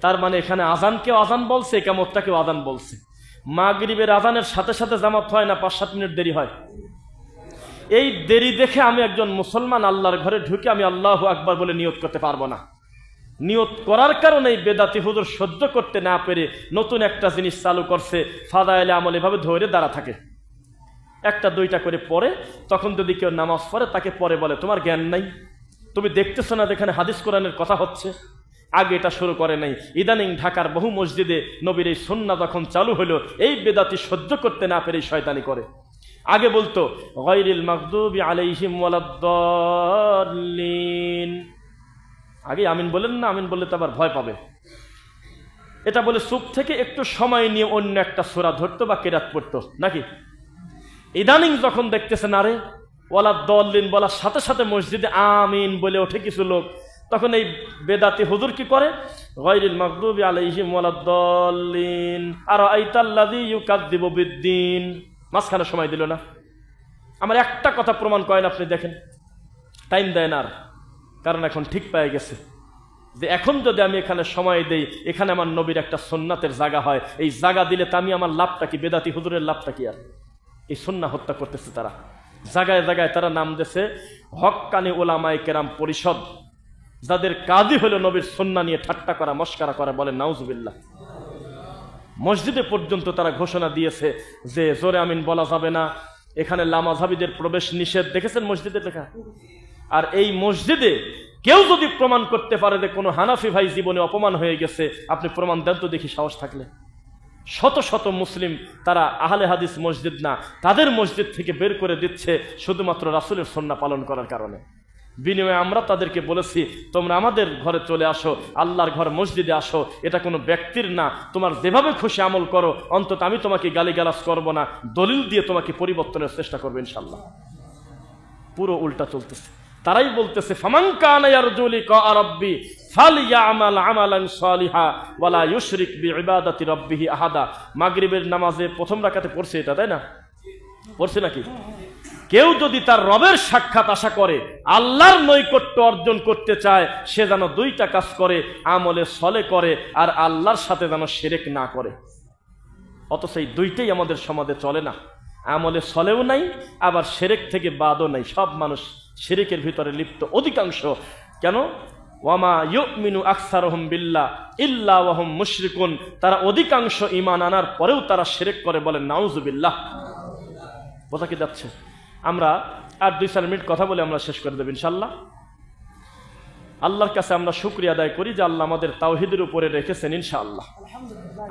তার মানে এখানে আজানকেও আজান বলছে, ইকামতটাকেও আজান বলছে। মাগরিবের আজানের সাথে সাথে জামাত হয় না 5-7 মিনিট দেরি হয়? এই দেরি দেখে আমি একজন মুসলমান আল্লাহর ঘরে ঢুকে আমি আল্লাহু আকবার বলে নিয়ত করতে পারবো না। নিয়ত করার কারণে বেদাতি হুজুর সহ্য করতে না পেরে নতুন একটা জিনিস চালু করছে, ফাদায়েলে আমল এভাবে ধরে দাঁড়া থাকে, 1-2টা করে পড়ে। তখন যদি কেউ নামাজ পড়ে তাকে পরে বলে তোমার জ্ঞান নাই, তুমি দেখতেছো না যেখানে হাদিস কোরআনের কথা হচ্ছে? আগে এটা শুরু করে নাই। ইদানিং ঢাকার বহু মসজিদে নবীর এই সুন্নাহ যখন চালু হলো, এই বেদাতি সহ্য করতে না পেরে শয়তানি করে। আগে বলতো গায়রিল মাগদুবি আলাইহিম ওয়ালাদ-দাল্লিন, আগে আমিন বলেন না, আমিন বললে তো আবার ভয় পাবে। এটা বলে চুপ থেকে একটু সময় নিয়ে অন্য একটা সূরা ধরতো বা কেরাত পড়তো নাকি? ইদানিং যখন দেখতেছেন আরে ওয়ালাদ-দাল্লিন বলার সাথে সাথে মসজিদে আমিন বলে ওঠে কিছু লোক, তখন এই বেদাতি হুজুর কি করে? গায়রিল মাগদুবি আলাইহিম ওয়ালাদ-দাল্লিন আরাআইতাল্লাযী ইউকাযযিবু বিদ্দীন, মাঝখানে সময় দিল না। আমার একটা কথা প্রমাণ করেন আপনি দেখেন, টাইম দেয় না আর, কারণ এখন ঠিক পেয়ে গেছে যে এখন যদি আমি এখানে সময় দেই, এখানে আমার নবীর একটা সুন্নাতের জায়গা হয়, এই জায়গা দিলে তো আমি আমার লাভটা কি, বেদাতি হুজুরের লাভটা কি? আর এই সুন্নাহ হত্যা করতেছে তারা, জায়গায় জায়গায় তারা নাম দিয়েছে হক্কানি উলামায়ে কেরাম পরিষদ, যাদের কাজই হলো নবীর সুন্নাহ নিয়ে ঠাট্টা করা, মস্করা করা, বলে নাউজুবিল্লাহ। মসজিদে পর্যন্ত তারা ঘোষণা দিয়েছে যে জোরে আমিন বলা যাবে না, এখানে লামাযহাবীদের প্রবেশ নিষেধ, দেখেছেন মসজিদে লেখা। আর এই মসজিদে কেউ যদি প্রমাণ করতে পারে যে কোনো হানাফি ভাই জীবনে অপমান হয়ে গেছে, আপনি প্রমাণ দেন তো দেখি সাহস থাকলে। শত শত মুসলিম তারা আহলে হাদিস মসজিদ না, তাদের মসজিদ থেকে বের করে দিচ্ছে শুধুমাত্র রাসূলের সুন্নাহ পালন করার কারণে। বিনিময়ে আমরা তাদেরকে বলেছি তোমরা আমাদের ঘরে চলে আসো, আল্লাহর ঘর মসজিদে আসো, এটা কোনো ব্যক্তির না, তোমার যেভাবে খুশি আমল করো, অন্তত আমি তোমাকে গালিগালাজ করবো না, দলিল দিয়ে তোমাকে পরিবর্তনের চেষ্টা করবো ইনশাআল্লাহ। পুরো উল্টা চলতেছে। তারাই বলতেছে ফামান কানা ইয়ারজু লিকা রাব্বি ফালইয়ামাল আমালান সালিহা ওয়ালা ইউশরিক বিইবাদাতি রাব্বিহি আহাদা। মাগরিবের নামাজে প্রথম রাকাতে পড়ছে এটা, তাই না? পড়ছে নাকি? কেউ যদি তার রবের সাক্ষাৎ আশা করে, আল্লাহর নৈকট্য অর্জন করতে চায়, সে যেন 2টা কাজ করে, আমলে সলে করে আর আল্লাহর সাথে যেন শিরক না করে। অথচ এই 2টাই আমাদের সমাজে চলে না, আমলে সলেও নাই, আবার শিরক থেকে বাদও নাই। সব মানুষ শিরকের ভিতরে লিপ্ত, অধিকাংশ। কেন? ওয়ামা ইউমিনু আকসারুহুম বিল্লাহ ইল্লা ওয়া হুম মুশরিকুন, তারা অধিকাংশ ঈমান আনার পরেও তারা শিরক করে, বলেন নাউজুবিল্লাহ। বোঝা কি যাচ্ছে? আমরা আর 2-4 মিনিট কথা বলে আমরা শেষ করে দেব ইনশাআল্লাহ। আল্লাহর কাছে আমরা শুকরিয়া আদায় করি যে আল্লাহ আমাদের তাওহীদের উপরে রেখেছেন ইনশাআল্লাহ,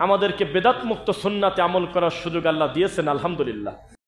আমাদেরকে বেদাত মুক্ত সুন্নাতে আমল করার সুযোগ আল্লাহ দিয়েছেন, আলহামদুলিল্লাহ।